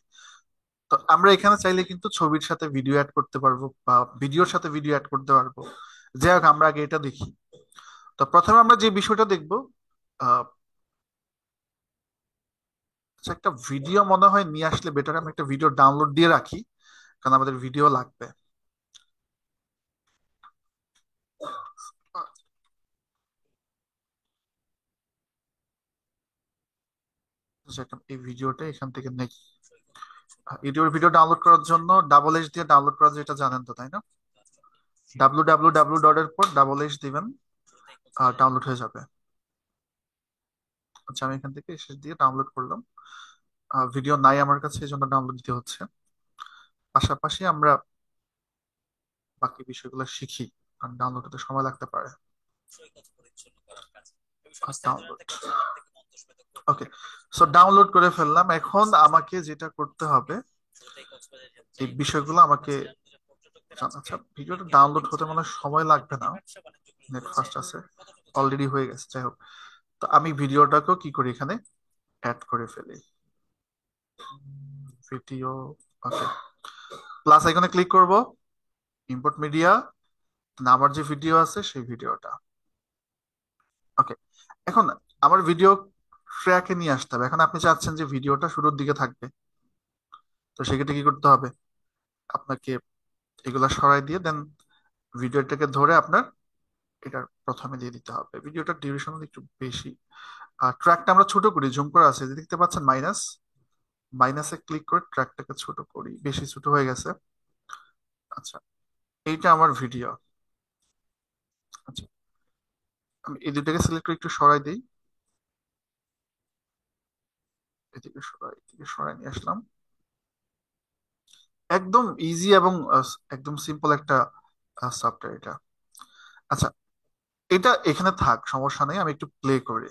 তো আমরা এখানে চাইলে কিন্তু ছবির সাথে ভিডিও অ্যাড করতে পারবো বা ভিডিওর সাথে ভিডিও অ্যাড করতে পারবো। যাই হোক, আমরা আগে এটা দেখি। তো প্রথমে আমরা যে বিষয়টা দেখবো, আহ, আচ্ছা, একটা ভিডিও মনে হয় নিয়ে আসলে বেটার। আমি একটা ভিডিও ডাউনলোড দিয়ে রাখি, কারণ আমাদের ভিডিও লাগবে। আচ্ছা, এই ভিডিওটা এখান থেকে নেই। ইউটিউবের ভিডিও ডাউনলোড করার জন্য ডাবল এইচ দিয়ে ডাউনলোড করা যায়, এটা জানেন তো তাই না? www ডট এর পর ডাবল এইচ দিবেন, ডাউনলোড হয়ে যাবে। আচ্ছা, আমি এখান থেকে শেষ দিয়ে ডাউনলোড করলাম। ভিডিও নাই আমার কাছে, এই জন্য ডাউনলোড দিতে হচ্ছে। পাশাপাশি আমরা বাকি বিষয়গুলো শিখি, কারণ ডাউনলোড হতে সময় লাগতে পারে। ডাউনলোড, ওকে। সো ডাউনলোড করে ফেললাম। এখন আমাকে যেটা করতে হবে, এই বিষয়গুলো আমাকে আচ্ছা, ভিডিওটা ডাউনলোড হতে মনে হয় সময় লাগবে না, নেট ফাস্ট আছে, অলরেডি হয়ে গেছে, যাই হোক। তো আমি ভিডিওটাকেও কি করি, এখানে অ্যাড করে ফেলি, ভিডিও, ওকে। প্লাস আইকনে ক্লিক করব, ইম্পোর্ট মিডিয়া, আমার যে ভিডিও আছে সেই ভিডিওটা, ওকে। এখন আমার ভিডিও ট্র্যাকে নিয়ে আসতে হবে। এখন আপনি চাচ্ছেন যে ভিডিওটা শুরুর দিকে থাকবে, তো সেক্ষেত্রে কি করতে হবে, আপনাকে এগুলা সরাই দিয়ে দেন ভিডিওটাকে ধরে আপনার এটার প্রথমে দিয়ে দিতে হবে। ভিডিওটার ডিউরেশন একটু বেশি, আর ট্র্যাকটা আমরা ছোট করি, জুম করা আছে, যে দেখতে পাচ্ছেন মাইনাস, মাইনাসে ক্লিক করে ট্র্যাকটাকে ছোট করি, বেশি ছোট হয়ে গেছে। আচ্ছা, এইটা আমার ভিডিও। আচ্ছা, আমি এই দুটাকে সিলেক্ট করে একটু সরাই দিই, এদিকে সরাই নিয়ে আসলাম। একদম ইজি এবং একদম সিম্পল একটা সফটওয়্যার এটা। আচ্ছা, এটা এখানে থাক, সমস্যা নেই, আমি একটু প্লে করি।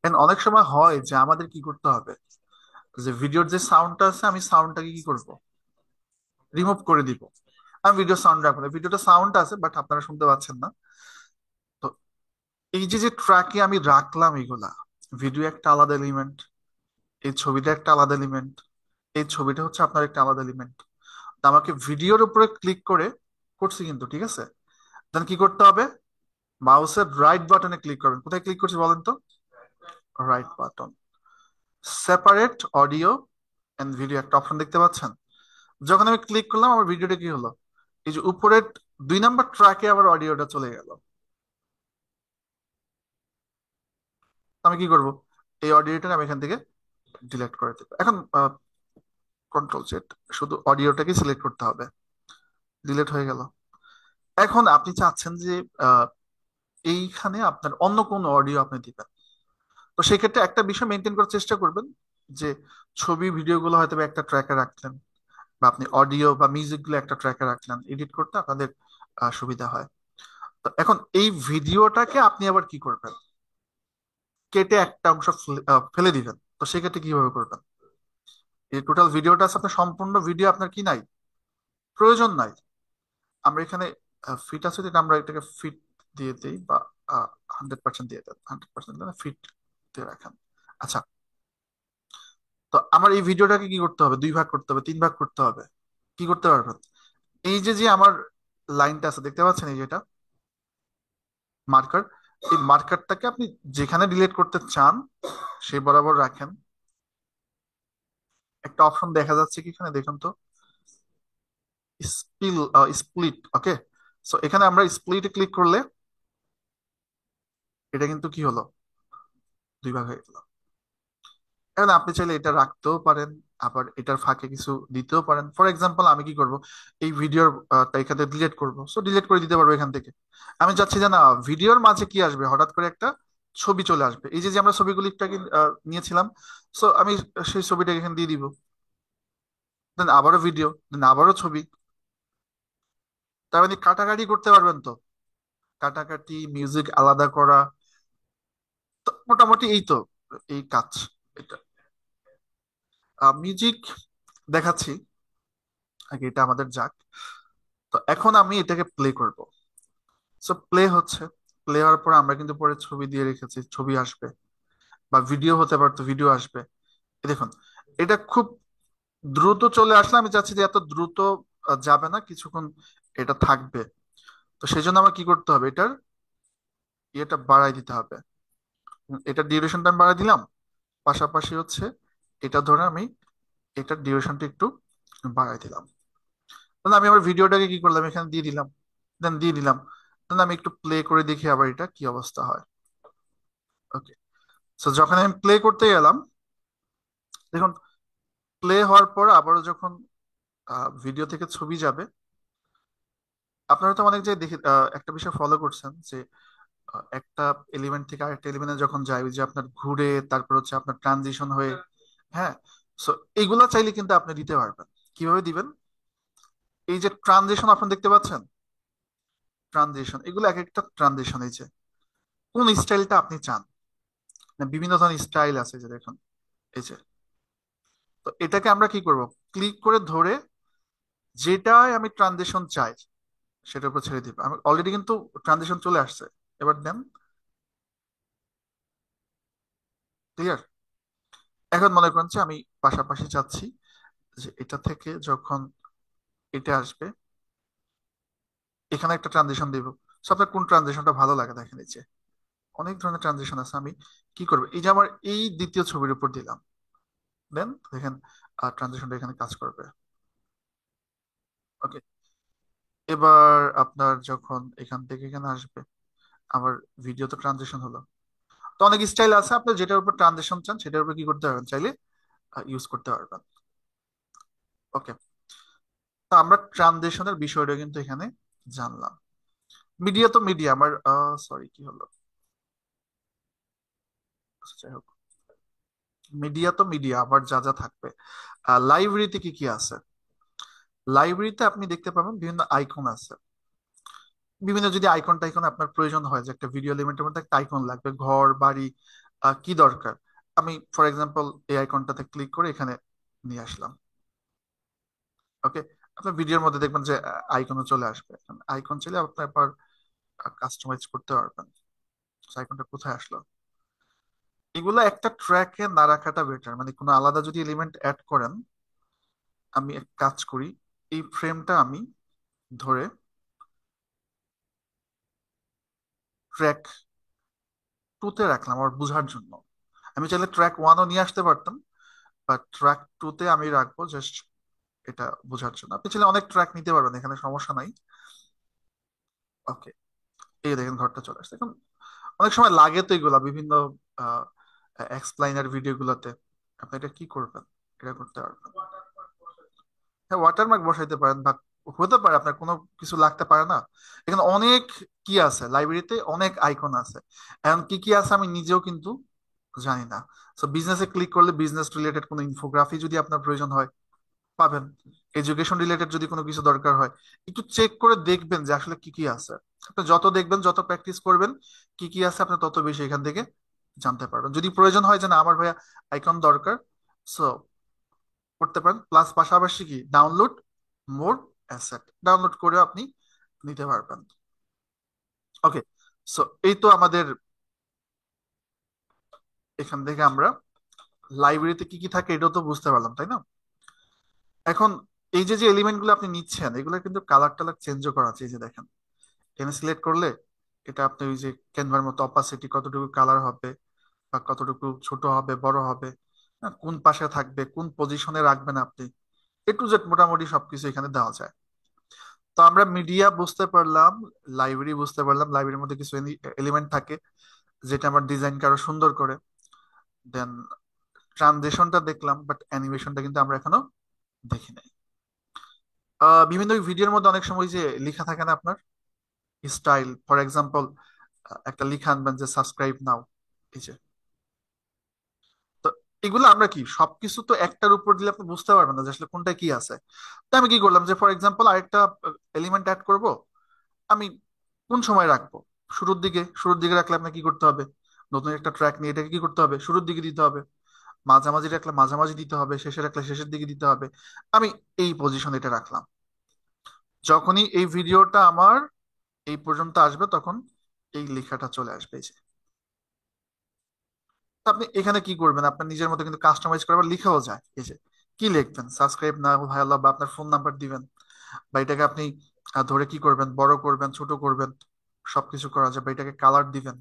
And অনেক সময় হয় যে আমাদের কি করতে হবে, যে ভিডিওর যে সাউন্ডটা আছে, আমি সাউন্ডটাকে কি করব, রিমুভ করে দিব। আমি ভিডিও সাউন্ড রাখবো না, ভিডিওটা সাউন্ড আছে বাট আপনারা শুনতে পাচ্ছেন না। তো এই যে যে ট্র্যাকে আমি রাখলাম এগুলা, ভিডিও একটা আলাদা এলিমেন্ট, এই ছবিটা একটা আলাদা এলিমেন্ট, এই ছবিটা হচ্ছে আপনার একটা আলাদা এলিমেন্ট। তো আমাকে ভিডিওর উপরে ক্লিক করে করছি কিন্তু, ঠিক আছে। দেন কি করতে হবে, মাউসের রাইট বাটনে ক্লিক করবেন। কোথায় ক্লিক করছি বলেন তো, right button, separate audio and video একটা অপশন দেখতে পাচ্ছেন। যখন আমি ক্লিক করলাম, আমার ভিডিওটা কি হলো, এই যে উপরের 2 নাম্বার ট্র্যাকে আবার অডিওটা চলে গেল। আমি কি করব, এই অডিওটা আমি এখান থেকে ডিলিট করে দেবো। এখন কন্ট্রোল জেড, শুধু অডিওটাকে সিলেক্ট করতে হবে, ডিলিট হয়ে গেল। এখন আপনি চাচ্ছেন যে আহ, এইখানে আপনার অন্য কোন অডিও আপনি দিবেন, তো সেক্ষেত্রে একটা বিষয় মেনটেন করার চেষ্টা করবেন, যে ছবি ভিডিওগুলো হয়তো বা একটা ট্র্যাকে রাখলেন, বা আপনি অডিও বা মিউজিক গুলো একটা ট্র্যাকে রাখলেন, এডিট করতে আপনাদের সুবিধা হয়। তো এখন এই ভিডিওটাকে আপনি আবার কি করবেন, কেটে একটা অংশ ফেলে দিবেন। তো সেক্ষেত্রে কিভাবে করবেন, এই টোটাল ভিডিওটা আছে, আপনার সম্পূর্ণ ভিডিও আপনার কি নাই, প্রয়োজন নাই। আমরা এখানে ফিট আছে, যেটা আমরা এটাকে ফিট দিয়ে দিই, বা 100% দিয়ে দেন, 100% ফিট দিয়ে রাখেন। আচ্ছা, তো আমার এই ভিডিওটাকে কি করতে হবে, 2 ভাগ করতে হবে, 3 ভাগ করতে হবে। কি করতে পারবেন, এই যে যে আমার লাইনটা আছে দেখতে পাচ্ছেন, এই যেটা মার্কার, এই মার্কারটাকে আপনি যেখানে ডিলিট করতে চান সেই বরাবর রাখেন। একটা অপশন দেখা যাচ্ছে কি এখানে, দেখুন তো, স্পিল, স্প্লিট, ওকে। সো এখানে আমরা স্প্লিটে ক্লিক করলে এটা কিন্তু কি হলো, 2 ভাগ হয়ে গেল। এখন আপনি চাইলে এটা রাখতেও পারেন, আবার এটার ফাঁকে কিছু দিতেও পারেন। ফর এক্সাম্পল আমি কি করব, এই ভিডিওর এখান থেকে ডিলিট করবো, সো ডিলিট করে দিতে পারবো এখান থেকে। আমি চাচ্ছি যে না, ভিডিওর মাঝে কি আসবে, হঠাৎ করে একটা ছবি চলে আসবে, এই যে যে আমরা ছবিগুলি একটু আগে নিয়েছিলাম, সো আমি সেই ছবিটাকে এখানে দিয়ে দিব, দেন আবারও ভিডিও, দেন আবারও ছবি। তার মানে কাটাকাটি করতে পারবেন তো, কাটাকাটি, মিউজিক আলাদা করা, তো মোটামুটি এই তো, এই কাজ এটা। মিউজিক দেখাচ্ছি, আগে এটা আমাদের যাক। তো এখন আমি এটাকে প্লে করব। সো প্লে হচ্ছে, প্লে হওয়ার পর আমরা কিন্তু পরে ছবি দিয়ে রেখেছি, ছবি আসবে, বা ভিডিও হতে পারতো, ভিডিও আসবে। এই দেখুন, এটা খুব দ্রুত চলে আসলে, আমি চাচ্ছি যে এত দ্রুত যাবে না, কিছুক্ষণ এটা থাকবে। তো সেই জন্য আমার কি করতে হবে, এটার ইয়েটা বাড়াই দিতে হবে। এটার ডিউরেশনটা আমি বাড়াই দিলাম, পাশাপাশি হচ্ছে এটা ধরে আমি এটার ডিউরেশনটা একটু বাড়াই দিলাম। তাহলে আমি আমার ভিডিওটাকে কি করলাম, এখানে দিয়ে দিলাম, দেন দিয়ে দিলাম। দেন আমি একটু প্লে করে দেখি আবার এটা কি অবস্থা হয়। ওকে, সো যখন আমি প্লে করতে গেলাম, দেখুন, প্লে হওয়ার পর আবারও যখন ভিডিও থেকে ছবি যাবে, আপনারা তো অনেক জায়গায় দেখে একটা বিষয় ফলো করছেন, যে একটা এলিমেন্ট থেকে আরেকটা এলিমেন্টে যখন যায়, ওই যে আপনার ঘুরে, তারপর হচ্ছে আপনার ট্রানজিশন হয়ে হ্যাঁ, সো এইগুলা চাইলে কিন্তু আপনি দিতে পারবেন। কিভাবে দিবেন? এই যে ট্রানজিশন আপনি দেখতে পাচ্ছেন, ট্রানজিশন, এগুলো এক একটা ট্রানজিশন। এই যে কোন স্টাইলটা আপনি চান, মানে বিভিন্ন ধরনের স্টাইল আছে যে দেখুন, এই যে। তো এটাকে আমরা কি করব, ক্লিক করে ধরে যেটাই আমি ট্রানজিশন চাই সেটার উপর ছেড়ে দিব। আমি অলরেডি কিন্তু ট্রানজিশন চলে আসছে। এবার দেন, ক্লিয়ার। এখন মনে করেন যে আমি পাশাপাশি চাচ্ছি যে এটা থেকে যখন এটা আসবে, এখানে একটা ট্রানজিশন দিব। সো আপনার কোন ট্রানজিশনটা ভালো লাগে দেখেন, এই যে অনেক ধরনের ট্রানজিশন আছে। আমি কি করবো, এই যে আমার এই দ্বিতীয় ছবির উপর দিলাম, দেন দেখেন ট্রানজিশনটা এখানে কাজ করবে। ওকে, এবার আপনার যখন এখান থেকে এখানে আসবে, আবার ভিডিওতে ট্রানজিশন হলো। তো অনেক স্টাইল আছে, আপনি যেটার উপর ট্রানজিশন চান সেটার উপর কি করতে পারবেন, চাইলে ইউজ করতে পারবেন। ওকে, তো আমরা ট্রানজিশনের বিষয়টা কিন্তু এখানে জানলাম। মিডিয়া তো মিডিয়া আমার, সরি কি হলো, আচ্ছা, যাই হোক। মিডিয়া তো মিডিয়া আবার যা যা থাকবে। লাইব্রেরিতে কি কি আছে? লাইব্রেরিতে আপনি দেখতে পাবেন বিভিন্ন আইকন আছে। বিভিন্ন যদি আইকন টাইকন আপনার প্রয়োজন হয়, যে একটা ভিডিও এলিমেন্টের মধ্যে একটা আইকন লাগবে, ঘর বাড়ি কি দরকার, আমি ফর এক্সাম্পল এই আইকনটাতে ক্লিক করে এখানে নিয়ে আসলাম। ওকে, আপনার ভিডিওর মধ্যে দেখবেন যে আইকনও চলে আসবে। আইকন চাইলে আপনি আবার কাস্টমাইজ করতে পারবেন। আইকনটা কোথায় আসলো? এগুলো একটা ট্র্যাকে না রাখাটা বেটার, মানে কোনো আলাদা যদি এলিমেন্ট অ্যাড করেন, আমি এক কাজ করি, এই ফ্রেমটা আমি ধরে ট্র্যাক টুতে রাখলাম আমার বোঝার জন্য। আমি চাইলে ট্র্যাক ওয়ানও নিয়ে আসতে পারতাম, বাট ট্র্যাক টুতে আমি রাখবো জাস্ট এটা বোঝার জন্য। আপনি চাইলে অনেক ট্র্যাক নিতে পারবেন, এখানে সমস্যা নাই। ওকে, এই দেখেন ঘরটা চলে আসছে। এখন অনেক সময় লাগে তো এগুলা বিভিন্ন এক্সপ্লাইনার ভিডিও গুলোতে, আপনি এটা কি করবেন, এটা করতে পারবেন। হ্যাঁ, ওয়াটারমার্ক বসাইতে পারেন, বা হতে পারে আপনার কোনো কিছু লাগতে পারে না। এখানে অনেক কি আছে, লাইব্রেরিতে অনেক আইকন আছে। এখন কি কি আছে আমি নিজেও কিন্তু জানি না। সো বিজনেসে ক্লিক করলে বিজনেস রিলেটেড কোনো ইনফোগ্রাফি যদি আপনার প্রয়োজন হয়, পাবেন। এডুকেশন রিলেটেড যদি কোনো কিছু দরকার হয়, একটু চেক করে দেখবেন যে আসলে কি কি আছে। আপনি যত দেখবেন, যত প্র্যাকটিস করবেন কি কি আছে, আপনি তত বেশি এখান থেকে জানতে পারবেন। যদি প্রয়োজন হয় যে না আমার ভাইয়া আইকন দরকার, সো করতে পারেন। প্লাস পাশাপাশি কি, ডাউনলোড মোর অ্যাসেট ডাউনলোড করে আপনি নিতে পারবেন। ওকে, সো এই তো আমাদের, এখান থেকে আমরা লাইব্রেরিতে কি কি থাকে এটাও তো বুঝতে পারলাম, তাই না? এখন এই যে যে এলিমেন্ট গুলো আপনি নিচ্ছেন, এগুলো কিন্তু কালার টালার চেঞ্জও করা আছে। এই যে দেখেন, এখানে সিলেক্ট করলে এটা আপনি ওই যে ক্যানভার মতো অপাসিটি কতটুকু কালার হবে, বা কতটুকু ছোট হবে বড় হবে, কোন পাশে থাকবে, কোন পজিশনে রাখবেন আপনি, এ টু জেড মোটামুটি সবকিছু এখানে দেওয়া যায়। তো আমরা মিডিয়া বুঝতে পারলাম, লাইব্রেরি বুঝতে পারলাম, লাইব্রেরির মধ্যে কিছু এলিমেন্ট থাকে যেটা আমার ডিজাইনকে আরো সুন্দর করে। দেন ট্রানজিশনটা দেখলাম, বাট অ্যানিমেশনটা কিন্তু আমরা এখনো দেখি নাই। বিভিন্ন ভিডিওর মধ্যে অনেক সময় যে লেখা থাকে না আপনার, স্টাইল ফর এক্সাম্পল, একটা লিখে আনবেন যে সাবস্ক্রাইব নাও, এই যে। তো এগুলো আমরা কি সবকিছু তো একটার উপর দিলে আপনি বুঝতে পারবেন না যে আসলে কোনটা কি আছে। তো আমি কি করলাম, যে ফর এক্সাম্পল আরেকটা এলিমেন্ট অ্যাড করব, আমি কোন সময় রাখবো, শুরুর দিকে। শুরুর দিকে রাখলে আপনার কি করতে হবে, নতুন একটা ট্র্যাক নিয়ে এটাকে কি করতে হবে, শুরুর দিকে দিতে হবে। মাঝামাঝি রাখলে মাঝামাঝি দিতে হবে, শেষে রাখলে শেষের দিকে দিতে হবে। আমি এই পজিশন এটা রাখলাম। যখনই এই ভিডিওটা আমার এই পর্যন্ত আসবে, তখন এই লেখাটা চলে আসবে, এই যে। তো আপনি এখানে কি করবেন, আপনার নিজের মতো কিন্তু কাস্টমাইজ করে আবার লিখাও যায়। এই যে কি লিখবেন, সাবস্ক্রাইব না ভাইয়াল্লাহ, বা আপনার ফোন নাম্বার দিবেন, বা এটাকে আপনি ধরে কি করবেন, বড় করবেন ছোট করবেন, সবকিছু করা যায়। বা এটাকে কালার দিবেন,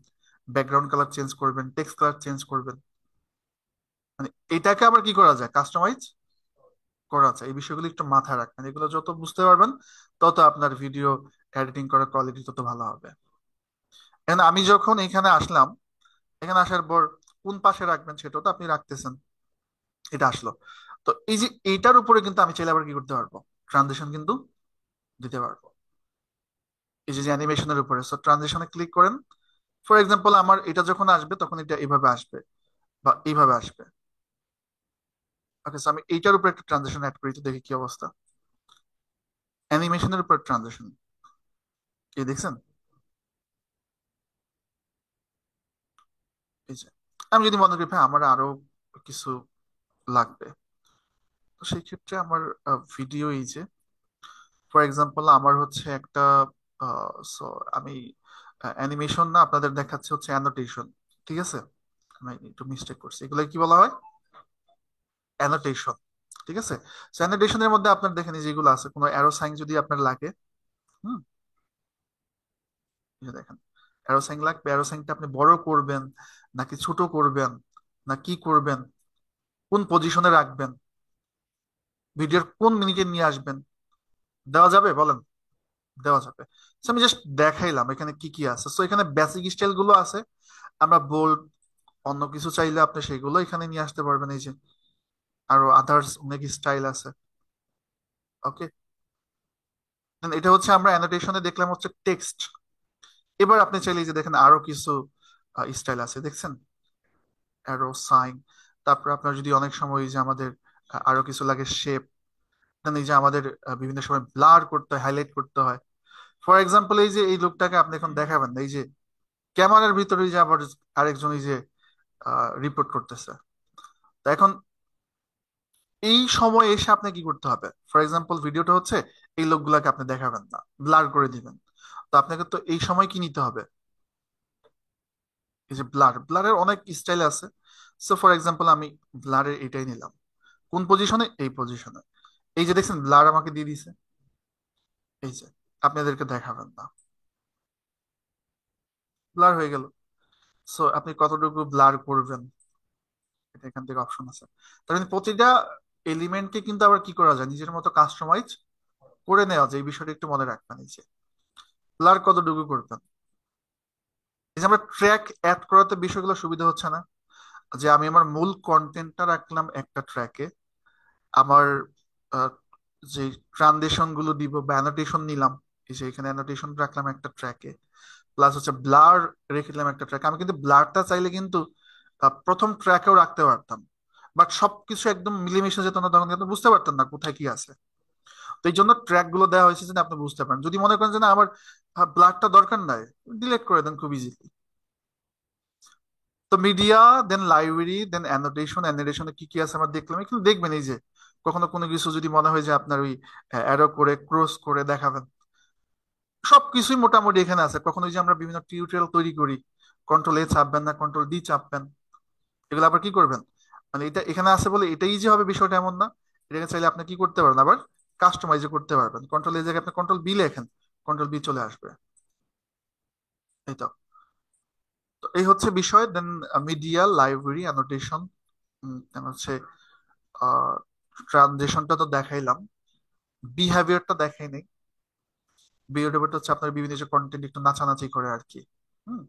ব্যাকগ্রাউন্ড কালার চেঞ্জ করবেন, টেক্সট কালার চেঞ্জ করবেন, মানে এটাকে আবার কি করা যায়, কাস্টমাইজ করা যায়। এই বিষয়গুলো একটু মাথায় রাখবেন, এগুলো যত বুঝতে পারবেন তত আপনার ভিডিও এডিটিং করার কোয়ালিটি তত ভালো হবে। এখন আমি যখন এখানে আসলাম, এখানে আসার পর কোন পাশে রাখবেন সেটাও তো আপনি রাখতেছেন, এটা আসলো। তো এই যে এইটার উপরে কিন্তু আমি চাইলে আবার কি করতে পারবো, ট্রানজিশন কিন্তু দিতে পারবো। এই যে অ্যানিমেশনের উপরে, সো ট্রানজিশনে ক্লিক করেন। ফর এক্সাম্পল আমার এটা যখন আসবে তখন এটা এইভাবে আসবে, বা এইভাবে আসবে। ওকে, আমি এইটার উপর একটা ট্রানজেকশন অ্যাড করি, তো দেখি কি অবস্থা। অ্যানিমেশনের উপর ট্রানজেকশন, কি দেখছেন? এই যে, আমি যদি মনে করি ভাই আমার আরো কিছু লাগবে, তো সেই ক্ষেত্রে আমার ভিডিও, এই যে ফর এক্সাম্পল আমার হচ্ছে একটা, সো আমি অ্যানিমেশন না, আপনাদের দেখাচ্ছে হচ্ছে অ্যানোটেশন, ঠিক আছে? আমি একটু মিস্টেক করছি, এগুলো কি বলা হয়? অ্যানোটেশন, ঠিক আছে। অ্যানোটেশনের মধ্যে আপনার দেখেন এই যেগুলো আছে, কোনো অ্যারো সাইন যদি আপনার লাগে, হুম, এই যে দেখেন অ্যারো সাইন লাগবে, অ্যারো সাইনটা আপনি বড় করবেন নাকি ছোট করবেন, না কি করবেন, কোন পজিশনে রাখবেন, ভিডিওর কোন মিনিটে নিয়ে আসবেন, দেওয়া যাবে বলেন? দেওয়া যাবে। So, আমি জাস্ট দেখাইলাম এখানে কি কি আছে। তো এখানে বেসিক স্টাইল গুলো আছে, আমরা বোল্ড, অন্য কিছু চাইলে আপনি সেগুলো এখানে নিয়ে আসতে পারবেন, এই যে আরো আদার্স অনেক স্টাইল আছে। ওকে, এটা হচ্ছে আমরা অ্যানোটেশনে দেখলাম হচ্ছে টেক্সট। এবার আপনি চাইলে এই যে দেখেন আরো কিছু স্টাইল আছে, দেখছেন? অ্যারো সাইন, তারপর আপনার যদি অনেক সময় এই যে আমাদের আরো কিছু লাগে শেপ, এই যে আমাদের বিভিন্ন সময় ব্লার করতে হয়, হাইলাইট করতে হয়। ফর এক্সাম্পল এই যে এই লোকটাকে আপনি এখন দেখাবেন না, এই যে ক্যামেরার ভিতরে যে আবার আরেকজন এই যে রিপোর্ট করতেছে। তো এখন এই সময় এসে আপনি কি করতে হবে? ফর এক্সাম্পল ভিডিওটা হচ্ছে, এই লোকগুলাকে আপনি দেখাবেন না, ব্লার করে দিবেন। তো আপনাকে তো এই সময় কি নিতে হবে? এই যে ব্লারের অনেক স্টাইল আছে। সো ফর এক্সাম্পল আমি ব্লারের এটাই নিলাম, কোন পজিশনে? এই পজিশনে। এই যে দেখছেন ব্লার আমাকে দিয়ে দিছে, এই যে আপনাদেরকে দেখাবেন না, ব্লার হয়ে গেল। সো আপনি কতটুকু ব্লার করবেন, এটা এখান থেকে অপশন আছে। তার মানে প্রতিটা এলিমেন্টকে কিন্তু আবার কি করা যায়, নিজের মতো কাস্টমাইজ করে নেওয়া যায়, এই বিষয়টা একটু মনে রাখবেন। এই যে ব্লার কতটুকু করবেন, এই যে আমরা ট্র্যাক অ্যাড করাতে বিষয়গুলো সুবিধা হচ্ছে না, যে আমি আমার মূল কন্টেন্টটা রাখলাম একটা ট্র্যাকে, আমার আহ, যে ট্রানজিশন গুলো দিব বা অ্যানোটেশন নিলাম, এই যে এখানে অ্যানোটেশন রাখলাম একটা ট্র্যাকে, প্লাস হচ্ছে ব্লার রেখে দিলাম একটা ট্র্যাক। আমি কিন্তু ব্লারটা চাইলে কিন্তু প্রথম ট্র্যাকেও রাখতে পারতাম, বাট সবকিছু একদম মিলেমিশে যেত না, তখন কিন্তু বুঝতে পারতাম না কোথায় কি আছে। তো এই জন্য ট্র্যাক গুলো দেওয়া হয়েছে যেন আপনি বুঝতে পারেন। যদি মনে করেন যে না আমার ব্লারটা দরকার নাই, ডিলিট করে দেন খুব ইজিলি। তো মিডিয়া, দেন লাইব্রেরি, দেন অ্যানোটেশন, অ্যানোটেশনে কি কি আছে আমরা দেখলাম। এখানে দেখবেন এই যে কখনো কোনো কিছু যদি মনে হয় যে আপনার ওই অ্যারো করে ক্রস করে দেখাবেন, সবকিছুই মোটামুটি এখানে আছে। কখনো ওই যে আমরা বিভিন্ন টিউটোরিয়াল তৈরি করি, কন্ট্রোল এ চাপবেন না কন্ট্রোল ডি চাপবেন, এগুলো আবার কি করবেন, মানে এটা এখানে আছে বলে এটা ইজি হবে বিষয়টা এমন না। এটাকে চাইলে আপনি কি করতে পারেন, আবার কাস্টমাইজ করতে পারবেন। কন্ট্রোল এ জায়গায় আপনি কন্ট্রোল বি লেখেন, কন্ট্রোল বি চলে আসবে। এই তো, তো এই হচ্ছে বিষয়। দেন মিডিয়া, লাইব্রেরি, অ্যানোটেশন, হচ্ছে ট্রানজেকশনটা তো দেখাইলাম, বিহেভিয়ারটা দেখাই নাই। বিহেভিয়ারটা হচ্ছে আপনার বিভিন্ন যে কন্টেন্ট একটু নাচানাচি করে আর কি। হুম,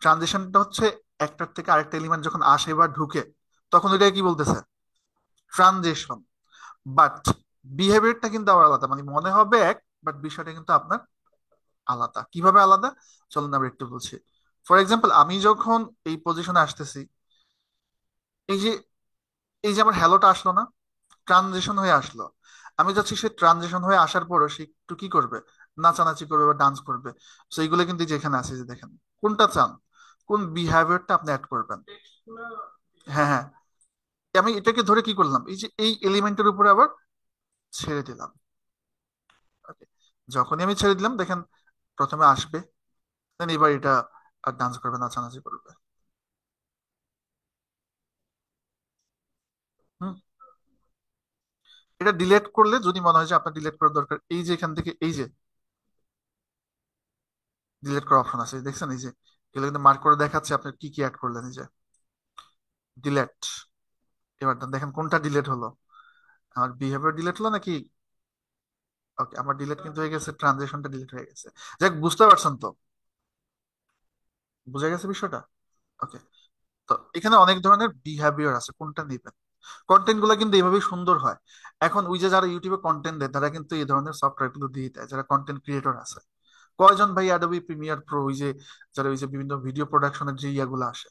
ট্রানজেকশনটা হচ্ছে একটার থেকে আরেকটা এলিমেন্ট যখন আসে বা ঢুকে, তখন ওইটাকে কি বলতেছে? ট্রানজেকশন। বাট বিহেভিয়ারটা কিন্তু আবার আলাদা, মানে মনে হবে এক, বাট বিষয়টা কিন্তু আপনার আলাদা। কিভাবে আলাদা, চলুন আমরা একটু বলছি। ফর এক্সাম্পল আমি যখন এই পজিশনে আসতেছি, এই যে এই যে আমার হ্যালোটা আসলো না, ট্রানজিশন হয়ে আসলো। আমি যাচ্ছি সে ট্রানজিশন হয়ে আসার পরও সে একটু কি করবে, নাচানাচি করবে বা ডান্স করবে। তো এইগুলো কিন্তু যেখানে আছে, যে দেখেন কোনটা চান, কোন বিহেভিয়ারটা আপনি অ্যাড করবেন। হ্যাঁ হ্যাঁ, আমি এটাকে ধরে কি করলাম, এই যে এই এলিমেন্টের উপরে আবার ছেড়ে দিলাম। Okay, যখনই আমি ছেড়ে দিলাম দেখেন প্রথমে আসবে, দেন এবার এটা আর ডান্স করবে, নাচানাচি করবে। হুম, এটা ডিলেট করলে যদি মনে হয় যে আপনার ডিলেট করার দরকার, এই যে এখান থেকে এই যে ডিলিট করার অপশন আছে, দেখছেন? এই যে এগুলো কিন্তু মার্ক করে দেখাচ্ছে আপনি কি কি অ্যাড করলেন। এই যে ডিলেট, এবার দেখেন কোনটা ডিলেট হলো, আমার বিহেভিয়ার ডিলেট হলো নাকি? ওকে, আমার ডিলেট কিন্তু হয়ে গেছে, ট্রানজেকশনটা ডিলেট হয়ে গেছে। যাক, বুঝতে পারছেন তো? বুঝা গেছে বিষয়টা? ওকে, তো এখানে অনেক ধরনের বিহেভিয়ার আছে, কোনটা নিবেন। কন্টেন্ট গুলো কিন্তু এইভাবেই সুন্দর হয়। এখন ওই যে যারা ইউটিউবে কন্টেন্ট দেয় তারা কিন্তু এই ধরনের সফটওয়্যার গুলো দিয়ে দেয়, যারা কন্টেন্ট ক্রিয়েটর আছে। কয়জন ভাই অ্যাডোবি প্রিমিয়ার প্রো, ওই যে যারা ওই যে বিভিন্ন ভিডিও প্রোডাকশনের যে ইয়াগুলো আসে,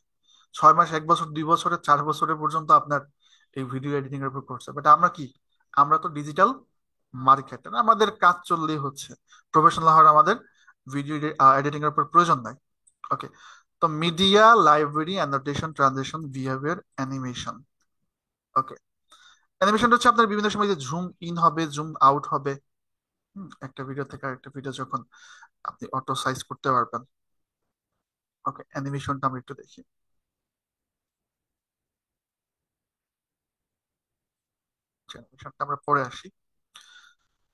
6 মাস, 1 বছর, 2 বছরের, 4 বছরের পর্যন্ত আপনার এই ভিডিও এডিটিং এর উপর করছে, বাট আমরা কি, আমরা তো ডিজিটাল মার্কেটার, আমাদের কাজ চললেই হচ্ছে, প্রফেশনাল হওয়ার আমাদের ভিডিও এডিটিং এর উপর প্রয়োজন নাই। ওকে, তো media, library, annotation, transition, behaviour, animation. Okay, অ্যানিমেশনটা হচ্ছে আপনার বিভিন্ন সময় যে জুম ইন হবে, জুম আউট হবে। একটা ভিডিও থেকে আরেকটা ভিডিও যখন আপনি অটো সাইজ করতে পারবেন। ওকে, অ্যানিমেশনটা আমরা একটু দেখি। অ্যানিমেশনটা আমরা পরে আসি।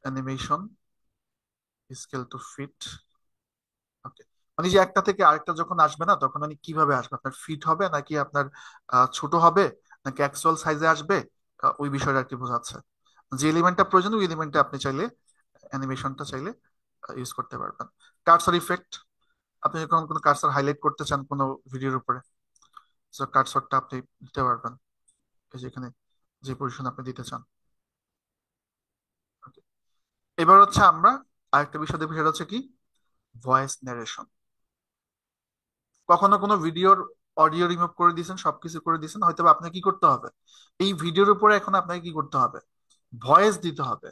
Animation, scale to fit. Okay, মানে যে একটা থেকে আরেকটা যখন আসবে না, তখন মানে কিভাবে আসবে, আপনার ফিট হবে নাকি আপনার ছোট হবে, নাকি অ্যাকচুয়াল সাইজে আসবে, ওই বিষয়টা আর কি বোঝাচ্ছে। যে এলিমেন্টটা প্রয়োজন ওই এলিমেন্টটা আপনি চাইলে অ্যানিমেশনটা চাইলে ইউজ করতে পারবেন। কার্সর ইফেক্ট, আপনি যখন কোনো কার্সর হাইলাইট করতে চান কোনো ভিডিওর উপরে, তো কার্সরটা আপনি দিতে পারবেন এই যেখানে, যে পজিশন আপনি দিতে চান। Okay. এবার হচ্ছে আমরা আরেকটা বিষয় দেখবো, সেটা হচ্ছে কি, ভয়েস ন্যারেশন। কখনো কোনো ভিডিওর অডিও রিমুভ করে দিয়েছেন, সবকিছু করে দিয়েছেন, হয়তো বা আপনাকে কি করতে হবে, এই ভিডিওর উপরে এখন আপনাকে কি করতে হবে, ভয়েস দিতে হবে।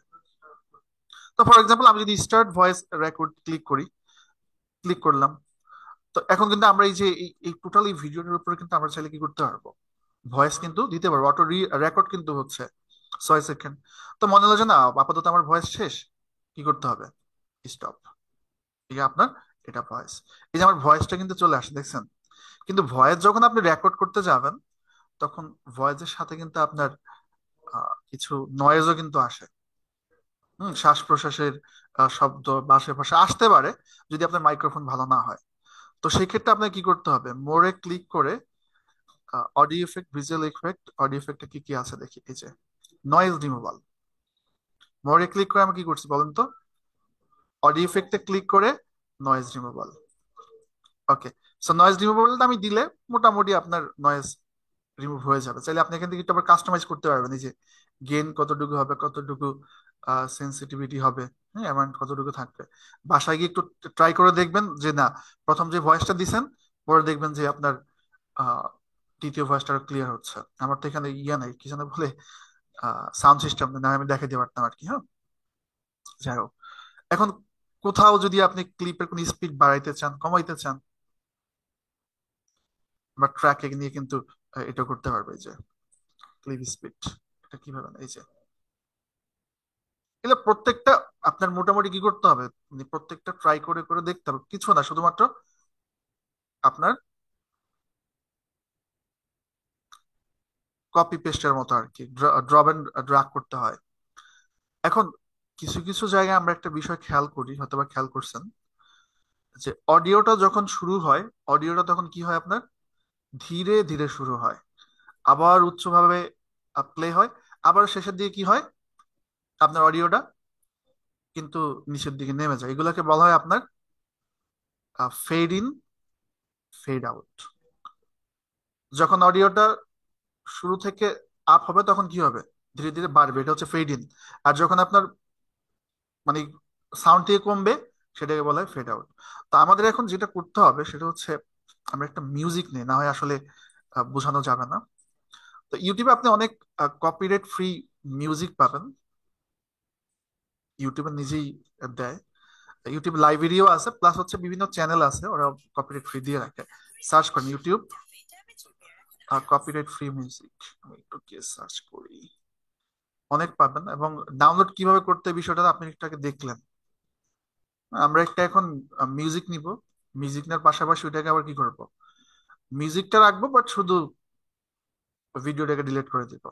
তো ফর এক্সাম্পল আমি যদি স্টার্ট ভয়েস রেকর্ড ক্লিক করি, ক্লিক করলাম, তো এখন কিন্তু আমরা এই যে এই টোটাল এই ভিডিওটার উপরে কিন্তু আমরা চাইলে কি করতে পারবো, ভয়েস কিন্তু দিতে পারবো, অটো রেকর্ড কিন্তু হচ্ছে 6 সেকেন্ড। তো মনে হলো যে না, আপাতত আমার ভয়েস শেষ, কি করতে হবে, স্টপ। এই যে আপনার এটা ভয়েস, এই যে আমার ভয়েসটা কিন্তু চলে আসে, দেখছেন। কিন্তু ভয়েস যখন আপনি রেকর্ড করতে যাবেন, তখন ভয়েসের সাথে কিন্তু আপনার কিছু নয়েজও কিন্তু আসে। শ্বাস প্রশ্বাসের শব্দ বা আশেপাশে আসতে পারে, যদি আপনার মাইক্রোফোন ভালো না হয়। তো সেই ক্ষেত্রে আপনাকে কি করতে হবে, মোরে ক্লিক করে audio effect, visual effect, audio ইফেক্টে কি কি আছে দেখি, এই যে নয়েজ রিমুভাল। মোরে ক্লিক করে আমি কি করছি বলেন তো, অডিও ইফেক্টে ক্লিক করে নয়েজ রিমুভাল। ওকে, সো নয়েজ রিমুভালটা আমি দিলে মোটামুটি আপনার নয়েজ রিমুভ হয়ে যাবে। চাইলে আপনি এখান থেকে একটু আবার কাস্টমাইজ করতে পারবেন, এই যে গেইন কতটুকু হবে, কতটুকু সেন্সিটিভিটি হবে, হ্যাঁ, অ্যামাউন্ট কতটুকু থাকবে। বাসায় গিয়ে একটু ট্রাই করে দেখবেন যে না, প্রথম যে ভয়েসটা দিছেন, পরে দেখবেন যে আপনার আহ, দ্বিতীয় ভয়েসটা ক্লিয়ার হচ্ছে। আমার তো এখানে ইয়ে নাই, কি যেন বলে, সাউন্ড সিস্টেম না, আমি দেখাতে পারতাম আর কি। হ্যাঁ, যাই হোক, এখন কোথাও যদি আপনি ক্লিপের কোন স্পিড বাড়াইতে চান, কমাইতে চান, বা ট্র্যাক নিয়ে কিন্তু এটা করতে পারবে, এই যে ক্লিপ স্পিড, এটা কিভাবে, এই যে এগুলো প্রত্যেকটা আপনার মোটামুটি কি করতে হবে, মানে প্রত্যেকটা ট্রাই করে করে দেখতে হবে, কিছু না, শুধুমাত্র আপনার কপি পেস্টের মতো আর কি, ড্রপ এন্ড ড্রাগ করতে হয়। এখন কিছু কিছু জায়গায় আমরা একটা বিষয় খেয়াল করি, হয়তো বা খেয়াল করছেন, যে অডিওটা যখন শুরু হয়, অডিওটা তখন কি হয় আপনার ধীরে ধীরে শুরু হয়, আবার উচ্চভাবে প্লে হয়, আবার শেষের দিকে কি হয়, আপনার অডিওটা কিন্তু নিচের দিকে নেমে যায়। এগুলোকে বলা হয় আপনার ফেড ইন, ফেড আউট। যখন অডিওটা শুরু থেকে আপ হবে, তখন কি হবে, ধীরে ধীরে বাড়বে, এটা হচ্ছে ফেড ইন। আর যখন আপনার মানে সাউন্ড থেকে কমবে, সেটাকে বলা হয় ফেড আউট। তো আমাদের এখন যেটা করতে হবে সেটা হচ্ছে, আমরা একটা মিউজিক নিয়ে, না হয় আসলে বোঝানো যাবে না। তো ইউটিউবে আপনি অনেক কপিরাইট ফ্রি মিউজিক পাবেন, ইউটিউবে নিজেই দেয়। ইউটিউব লাইব্রেরিও আছে, প্লাস হচ্ছে বিভিন্ন চ্যানেল আছে, ওরা কপিরাইট ফ্রি দিয়ে রাখে। সার্চ করেন ইউটিউব কপিরাইট ফ্রি মিউজিক, আমি একটু গিয়ে সার্চ করি, অনেক পাবেন। এবং ডাউনলোড কিভাবে করতে হয় বিষয়টা আপনি একটু আগে দেখলেন। আমরা একটা এখন মিউজিক নিব, মিউজিক নেওয়ার পাশাপাশি ওইটাকে আবার কি করব, মিউজিকটা রাখবো বাট শুধু ভিডিওটাকে ডিলিট করে দিব।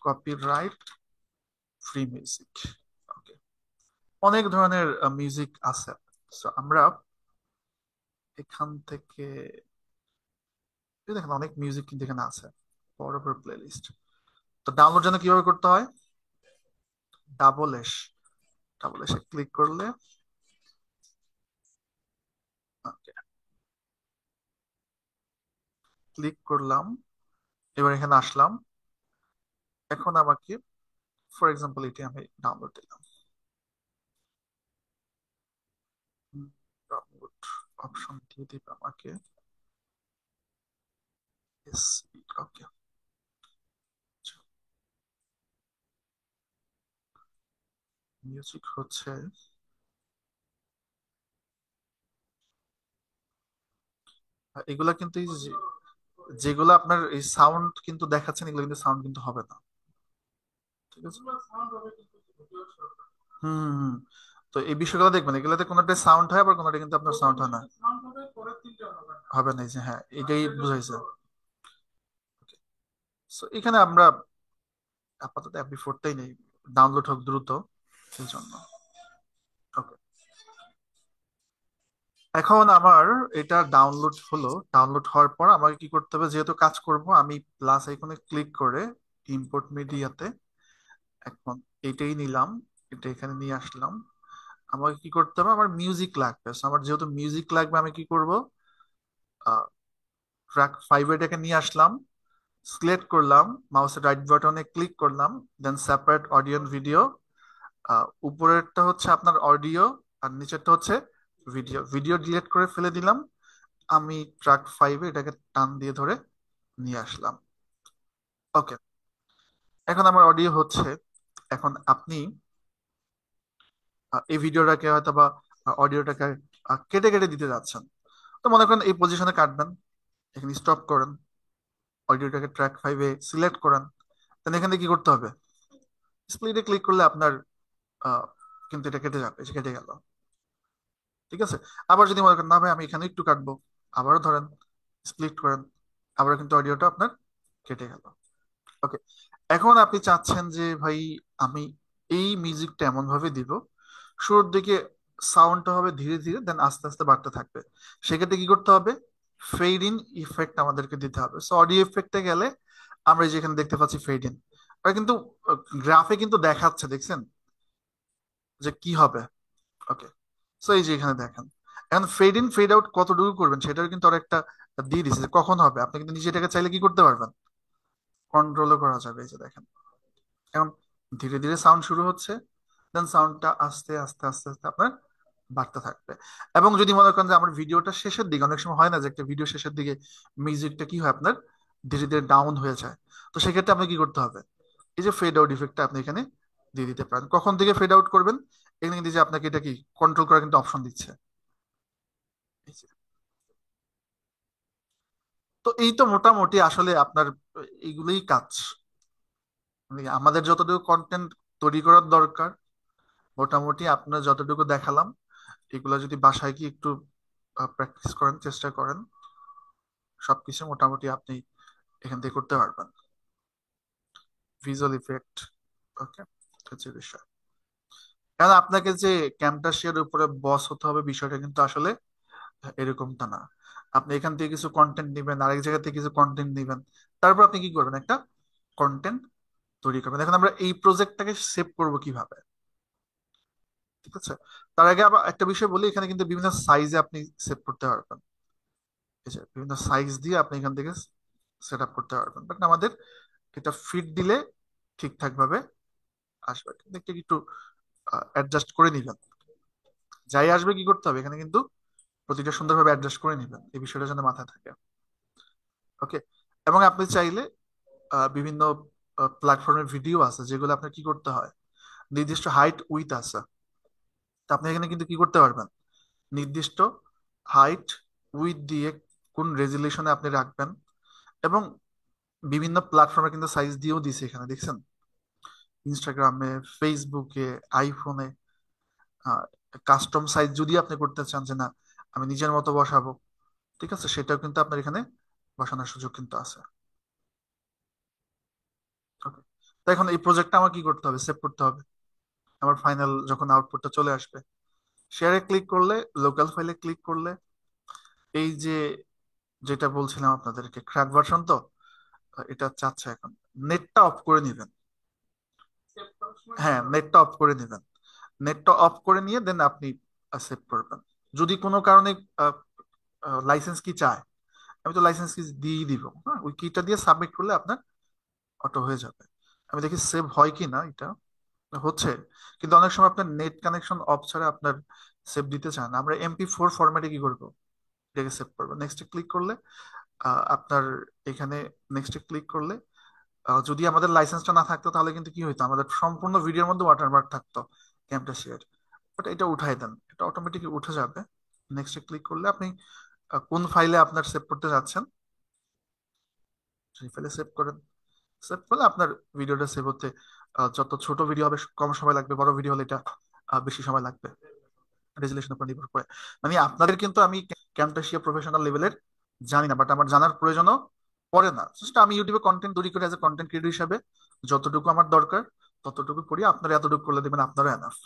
Copyright free music. ওকে, অনেক ধরনের মিউজিক আছে। So, আমরা এখান থেকে, এই দেখেন অনেক মিউজিক কিন্তু এখানে আছে, বড় বড় প্লে লিস্ট। তো ডাউনলোড যেন কিভাবে করতে হয়, ডাবল এস, ডাবল এসে ক্লিক করলে, ক্লিক করলাম, এবার এখানে আসলাম। এখন আমাকে, ফর এক্সাম্পল এটি আমি ডাউনলোড দিলাম, ডাউনলোড অপশন দিয়ে দিবে আমাকে। ওকে, মিউজিক হচ্ছে, এগুলা কিন্তু যেগুলো আপনার এই সাউন্ড কিন্তু দেখাচ্ছেন, এগুলো কিন্তু সাউন্ড কিন্তু হবে না। ঠিক আছে। হুম হুম হুম। তো এই বিষয়গুলো দেখবেন, এগুলোতে কোনোটা সাউন্ড হয়, আবার কোনোটা কিন্তু আপনার সাউন্ড হয় না। হবে না, এই যে হ্যাঁ, এটাই বুঝাইছে। So, এখানে আমরা আপাতত অ্যাপি ফোরটাই নেই, ডাউনলোড হোক দ্রুত, সেই জন্য। ওকে, এখন আমার এটা ডাউনলোড হলো। ডাউনলোড হওয়ার পর আমাকে কি করতে হবে, যেহেতু কাজ করব আমি, প্লাস আইকনে ক্লিক করে ইম্পোর্ট মিডিয়াতে এখন এটাই নিলাম, এটা এখানে নিয়ে আসলাম। আমাকে কি করতে হবে, আমার মিউজিক লাগবে। So, আমার যেহেতু মিউজিক লাগবে, আমি কি করব, ট্র্যাক ফাইভ এটাকে নিয়ে আসলাম, সিলেক্ট করলাম, মাউসের রাইট বাটনে ক্লিক করলাম, দেন সেপারেট অডিও ভিডিও। উপরেরটা হচ্ছে আপনার অডিও, আর নিচেরটা হচ্ছে ভিডিও। ভিডিও ডিলিট করে ফেলে দিলাম। আমি ট্র্যাক ফাইভে এটাকে টান দিয়ে ধরে নিয়ে আসলাম। ওকে, এখন আমার অডিও হচ্ছে। এখন আপনি এই ভিডিওটাকে হয়তো বা অডিওটাকে কেটে কেটে দিতে যাচ্ছেন। তো মনে করেন এই পজিশনে কাটবেন, এখানে স্টপ করেন, অডিওটাকে ট্র্যাক ফাইভে সিলেক্ট করেন, তাহলে এখানে কি করতে হবে, স্প্লিটে ক্লিক করলে আপনার আহ, কিন্তু এটা কেটে যাবে, এই যে কেটে গেল। ঠিক আছে। আবার যদি মনে করেন না ভাই আমি এখানে একটু কাটবো, আবারও ধরেন, স্প্লিট করেন, আবার কিন্তু অডিওটা আপনার কেটে গেল। ওকে, এখন আপনি চাচ্ছেন যে ভাই আমি এই মিউজিকটা এমন ভাবে দিব, শুরুর দিকে সাউন্ডটা হবে ধীরে ধীরে, দেন আস্তে আস্তে বাড়তে থাকবে। সেক্ষেত্রে কি করতে হবে, ফেড ইন ইফেক্ট আমাদেরকে দিতে হবে। সো অডিও ইফেক্টে গেলে আমরা এই যে এখানে দেখতে পাচ্ছি ফেড ইন, আর কিন্তু গ্রাফে কিন্তু দেখাচ্ছে, দেখছেন যে কি হবে। ওকে, সো এই যে এখানে দেখেন, এখন ফেড ইন ফেড আউট কতটুকু করবেন সেটার কিন্তু আর একটা দিয়ে দিচ্ছে যে কখন হবে। আপনি কিন্তু নিজে এটাকে চাইলে কি করতে পারবেন, কন্ট্রোলও করা যাবে। এই যে দেখেন, এখন ধীরে ধীরে সাউন্ড শুরু হচ্ছে, দেন সাউন্ডটা আস্তে আস্তে আস্তে আস্তে আপনার বাড়তে থাকবে। এবং যদি মনে করেন যে আমার ভিডিওটা শেষের দিকে, অনেক সময় হয় না যে একটা ভিডিও শেষের দিকে মিউজিকটা কি হয় আপনার ধীরে ধীরে ডাউন হয়ে যায়, তো সেক্ষেত্রে আপনি কি করতে হবে, এই যে ফেড আউট ইফেক্টটা আপনি এখানে দিয়ে দিতে পারেন। কখন থেকে ফেড আউট করবেন, এখানে কিন্তু যে আপনাকে এটা কি কন্ট্রোল করার কিন্তু অপশন দিচ্ছে। এই যে। তো এই তো মোটামুটি আসলে আপনার এইগুলোই কাজ, মানে আমাদের যতটুকু কন্টেন্ট তৈরি করার দরকার, মোটামুটি আপনার যতটুকু দেখালাম, এগুলো যদি বাসায় কি একটু প্র্যাকটিস করেন, চেষ্টা করেন, সবকিছু মোটামুটি আপনি এখান থেকে করতে পারবেন। ভিজুয়াল ইফেক্ট, ওকে, হচ্ছে বিষয়। কারণ আপনাকে যে ক্যামটাশিয়ার উপরে বস হতে হবে, বিষয়টা কিন্তু আসলে এরকমটা না। আপনি এখান থেকে কিছু কন্টেন্ট নিবেন, আরেক জায়গা থেকে কিছু কন্টেন্ট নিবেন, তারপর আপনি কি করবেন, একটা কন্টেন্ট তৈরি করবেন। এখন আমরা এই প্রজেক্টটাকে সেভ করব কিভাবে, ঠিক আছে। তার আগে আবার একটা বিষয় বলি, এখানে কিন্তু বিভিন্ন সাইজে আপনি সেভ করতে পারবেন। এই যে বিভিন্ন সাইজ দিয়ে আপনি এখান থেকে সেট আপ করতে পারবেন, বাট আমাদের এটা ফিট দিলে ঠিকঠাক ভাবে আসবে। কিন্তু একটু একটু অ্যাডজাস্ট করে নিবেন, যাই আসবে কি করতে হবে, এখানে কিন্তু প্রতিটা সুন্দরভাবে অ্যাডজাস্ট করে নিবেন, এই বিষয়টা যেন মাথায় থাকে। ওকে, এবং আপনি চাইলে বিভিন্ন প্ল্যাটফর্মের ভিডিও আছে যেগুলো আপনার কি করতে হয়, নির্দিষ্ট হাইট উইথ আছে। তা আপনি এখানে কিন্তু কি করতে পারবেন, নির্দিষ্ট হাইট উইথ দিয়ে কোন রেজুলেশনে আপনি রাখবেন, এবং বিভিন্ন প্ল্যাটফর্মে কিন্তু সাইজ দিয়েও দিছে, এখানে দেখছেন, ইনস্টাগ্রামে, ফেসবুকে, আইফোনে কাস্টম সাইজ যদি আপনি করতে চান যে না আমি নিজের মতো বসাবো, ঠিক আছে, সেটাও কিন্তু আপনার এখানে বসানোর সুযোগ কিন্তু আছে। ওকে, তো এখন এই প্রজেক্টটা আমার কি করতে হবে, সেভ করতে হবে। আমার ফাইনাল যখন আউটপুটটা চলে আসবে, শেয়ারে ক্লিক করলে, লোকাল ফাইলে ক্লিক করলে, এই যে যেটা বলছিলাম আপনাদেরকে ক্র্যাক ভার্সন, তো এটা চাচ্ছে এখন নেটটা অফ করে নিবেন। হ্যাঁ, নেটটা অফ করে নেবেন। নেটটা অফ করে নিয়ে দেন আপনি সেভ করবেন। যদি কোনো কারণে লাইসেন্স কি চায়, আমি তো লাইসেন্স কি দিয়ে দিব, হ্যাঁ, ওই কিটা দিয়ে সাবমিট করলে আপনার অটো হয়ে যাবে। আমি দেখি সেভ হয় কি না, এটা হচ্ছে। কিন্তু অনেক সময় আপনার নেট কানেকশন অফ ছাড়া আপনার সেভ দিতে চায় না, আমরা MP4 ফরম্যাটে কি করবো, এটাকে সেভ করবো। নেক্সটে ক্লিক করলে আপনার এখানে নেক্সটে ক্লিক করলে যদি আমাদের লাইসেন্সটা না থাকতো তাহলে কিন্তু কি হইতো, আমাদের সম্পূর্ণ ভিডিওর মধ্যে ওয়াটারমার্ক থাকতো। ক্যামটা শেয়ার, বাট এটা উঠাই দেন, এটা অটোমেটিকলি উঠে যাবে। নেক্সটে ক্লিক করলে আপনি কোন ফাইলে আপনার সেভ করতে যাচ্ছেন সেই ফাইলে সেভ করেন। সেভ করলে আপনার ভিডিওটা সেভ হতে যত ছোট ভিডিও হবে কম সময় লাগবে, বড় ভিডিও হলে এটা বেশি সময় লাগবে, রেজুলেশন উপর নির্ভর করে। মানে আপনাদের কিন্তু আমি ক্যামটাসিয়া প্রফেশনাল লেভেলের জানি না, বাট আমার জানার প্রয়োজনও পড়ে না। জাস্ট আমি ইউটিউবে কন্টেন্ট তৈরি করে, অ্যাজ এ কন্টেন্ট ক্রিয়েটর হিসাবে যতটুকু আমার দরকার ততটুকু করি, আপনারা এতটুকু করলে দেবেন আপনারা এনাফ।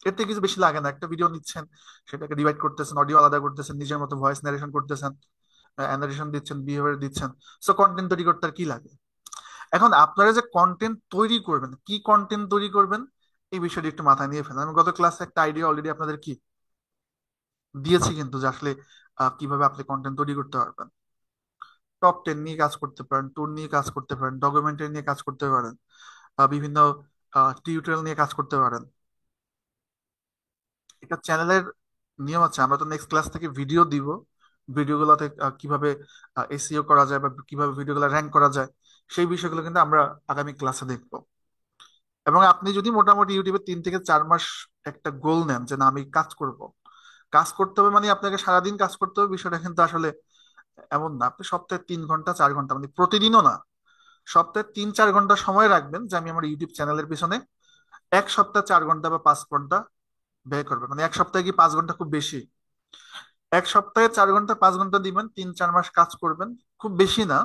এর থেকে কিছু বেশি লাগে না। একটা ভিডিও নিচ্ছেন, সেটাকে ডিভাইড করতেছেন, অডিও আলাদা করতেছেন, নিজের মতো ভয়েস নারেশন করতেছেন, অ্যানারেশন দিচ্ছেন, বিহেভিয়ার দিচ্ছেন। সো কন্টেন্ট তৈরি করতে আর কি লাগে? এখন আপনারা যে কন্টেন্ট তৈরি করবেন, কি কন্টেন্ট তৈরি করবেন, এই বিষয়টি একটু মাথায় নিয়ে ফেলেন। আমি গত ক্লাসে একটা আইডিয়া অলরেডি আপনাদের কি দিয়েছি কিন্তু, যে আসলে কিভাবে আপনি কন্টেন্ট তৈরি করতে পারবেন। টপ 10 নিয়ে কাজ করতে পারেন, ট্যুর নিয়ে কাজ করতে পারেন, ডকুমেন্টারি নিয়ে কাজ করতে পারেন, বিভিন্ন টিউটোরিয়াল নিয়ে কাজ করতে পারেন। এটা চ্যানেলের নিয়ম আছে। আমরা তো নেক্সট ক্লাস থেকে ভিডিও দিব, ভিডিওগুলোতে কিভাবে এসইও করা যায় বা কিভাবে ভিডিওগুলো র্যাঙ্ক করা যায়, সেই বিষয়গুলো কিন্তু আমরা আগামী ক্লাসে দেখবো। এবং আপনি যদি মোটামুটি ইউটিউবে 3 থেকে 4 মাস একটা গোল নেন যে না আমি কাজ করব, কাজ করতে হবে মানে আপনাকে সারাদিন কাজ করতে হবে, বিষয়টা কিন্তু আসলে এমন না। আপনি সপ্তাহে 3 ঘন্টা 4 ঘন্টা, মানে প্রতিদিনও না, সপ্তাহে 3-4 ঘন্টা সময় রাখবেন যে আমি আমার ইউটিউব চ্যানেলের পিছনে এক সপ্তাহে 4 ঘন্টা বা 5 ঘন্টা ব্যয় করবেন। মানে এক সপ্তাহে কি 5 ঘন্টা খুব বেশি? এক সপ্তাহে 4 ঘন্টা 5 ঘন্টা দিবেন, 3-4 মাস কাজ করবেন, খুব বেশি না।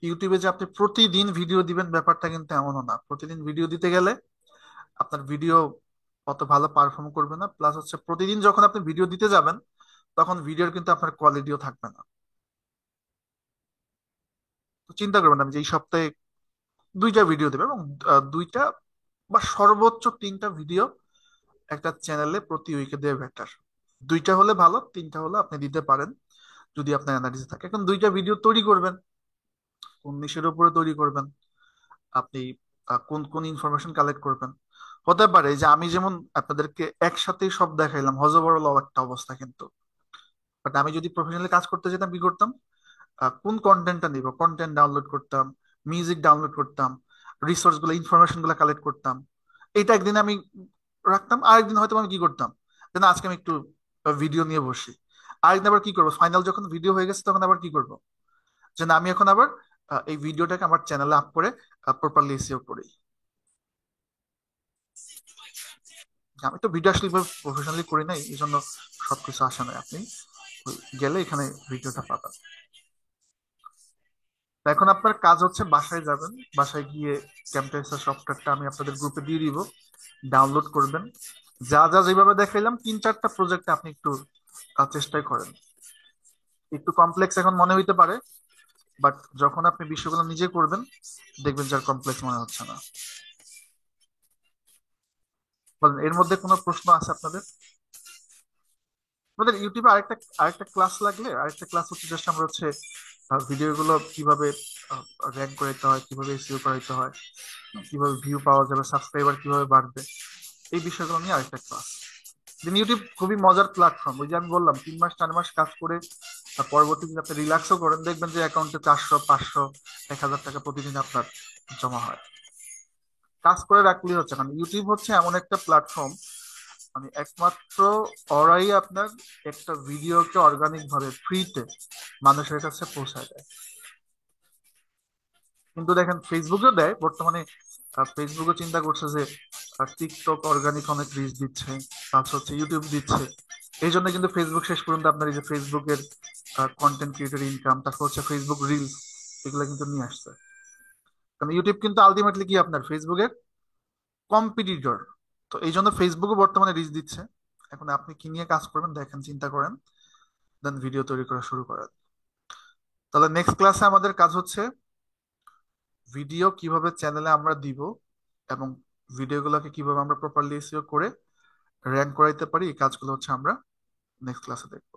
ইউটিউবে যে আপনি প্রতিদিন ভিডিও দিবেন ব্যাপারটা কিন্তু এমনও না। প্রতিদিন ভিডিও দিতে গেলে আপনার ভিডিও অত ভালো পারফর্ম করবে না, প্লাস হচ্ছে প্রতিদিন যখন আপনি ভিডিও দিতে যাবেন তখন ভিডিওর কিন্তু আপনার কোয়ালিটিও থাকবে না। তো চিন্তা করবেন আমি যে এই সপ্তাহে 2টা ভিডিও দেবে, এবং 2টা বা সর্বোচ্চ 3টা ভিডিও একটা চ্যানেলে প্রতি উইকে দেওয়া বেটার। 2টা হলে ভালো, 3টা হলে আপনি দিতে পারেন যদি আপনার এনার্জি থাকে। এখন 2টা ভিডিও তৈরি করবেন, কোন নিশের উপরে তৈরি করবেন, আপনি কোন কোন ইনফরমেশন কালেক্ট করবেন। হতে পারে যে আমি যেমন আপনাদেরকে একসাথেই সব দেখাইলাম, হজবরল একটা অবস্থা কিন্তু। বাট আমি যদি প্রফেশনালি কাজ করতে যেতাম কি করতাম, কোন কন্টেন্টটা নিব, কন্টেন্ট ডাউনলোড করতাম, মিউজিক ডাউনলোড করতাম, রিসোর্স গুলো ইনফরমেশন গুলো কালেক্ট করতাম। এইটা একদিন আমি রাখতাম, আরেকদিন হয়তো আমি কি করতাম, যে না আজকে আমি একটু ভিডিও নিয়ে বসি। আরেকদিন আবার কি করবো, ফাইনাল যখন ভিডিও হয়ে গেছে তখন আবার কি করবো, যে না আমি এখন আবার এই ভিডিওটাকে আমার চ্যানেলে আপ করে প্রপারলি এসইও করি। আমি তো ভিডিও আসলে প্রফেশনালি করি নাই, এই জন্য সবকিছু আসে না। আপনি গেলে এখানে ভিডিওটা পাবেন। তো এখন আপনার কাজ হচ্ছে বাসায় যাবেন, বাসায় গিয়ে ক্যামটাইসার সফটওয়্যারটা আমি আপনাদের গ্রুপে দিয়ে দিব, ডাউনলোড করবেন। যা যা যেভাবে দেখাইলাম 3-4টা প্রজেক্ট আপনি একটু চেষ্টাই করেন। একটু কমপ্লেক্স এখন মনে হইতে পারে, বাট যখন আপনি বিষয়গুলো নিজে করবেন দেখবেন যে আর কমপ্লেক্স মনে হচ্ছে না। বলেন, এর মধ্যে কোনো প্রশ্ন আছে আপনাদের? আমাদের ইউটিউবে আরেকটা আরেকটা ক্লাস লাগলে, আরেকটা ক্লাস হচ্ছে জাস্ট আমরা হচ্ছে ভিডিও গুলো কিভাবে র্যাঙ্ক করাইতে হয়, কিভাবে এসইও করাইতে হয়, কিভাবে ভিউ পাওয়া যাবে, সাবস্ক্রাইবার কিভাবে বাড়বে, এই বিষয়গুলো নিয়ে আরেকটা ক্লাস। দেন ইউটিউব খুবই মজার প্ল্যাটফর্ম। ওই যে আমি বললাম 3 মাস 4 মাস কাজ করে পরবর্তীতে আপনি রিল্যাক্সও করেন, দেখবেন যে অ্যাকাউন্টে 400 500 1000 টাকা প্রতিদিন আপনার জমা হয়। কাজ করে রাখলেই হচ্ছে, কারণ ইউটিউব হচ্ছে এমন একটা প্ল্যাটফর্ম, মানে একমাত্র ওরাই আপনার একটা ভিডিওকে অর্গানিক ভাবে ফ্রিতে মানুষের কাছে পৌঁছায় দেয়। কিন্তু দেখেন ফেসবুকেও দেয় বর্তমানে। ফেসবুকও চিন্তা করছে যে টিকটক অর্গানিক অনেক রিচ দিচ্ছে, প্লাস হচ্ছে ইউটিউব দিচ্ছে। এই জন্য কিন্তু ফেসবুক শেষ পর্যন্ত আপনার এই যে ফেসবুকের কন্টেন্ট ক্রিয়েটর ইনকাম, তারপর হচ্ছে ফেসবুক রিলস, এগুলো কিন্তু নিয়ে আসছে। কারণ ইউটিউব কিন্তু আলটিমেটলি কি আপনার ফেসবুকের কম্পিটিটর। তো এই জন্য ফেসবুকও বর্তমানে রিচ দিচ্ছে। এখন আপনি কি নিয়ে কাজ করবেন দেখেন, চিন্তা করেন, দেন ভিডিও তৈরি করা শুরু করেন। তাহলে নেক্সট ক্লাসে আমাদের কাজ হচ্ছে ভিডিও কিভাবে চ্যানেলে আমরা দিব, এবং ভিডিওগুলোকে কিভাবে আমরা প্রপারলি এসইও করে র্যাঙ্ক করাইতে পারি, এই কাজগুলো হচ্ছে আমরা নেক্সট ক্লাসে দেখব।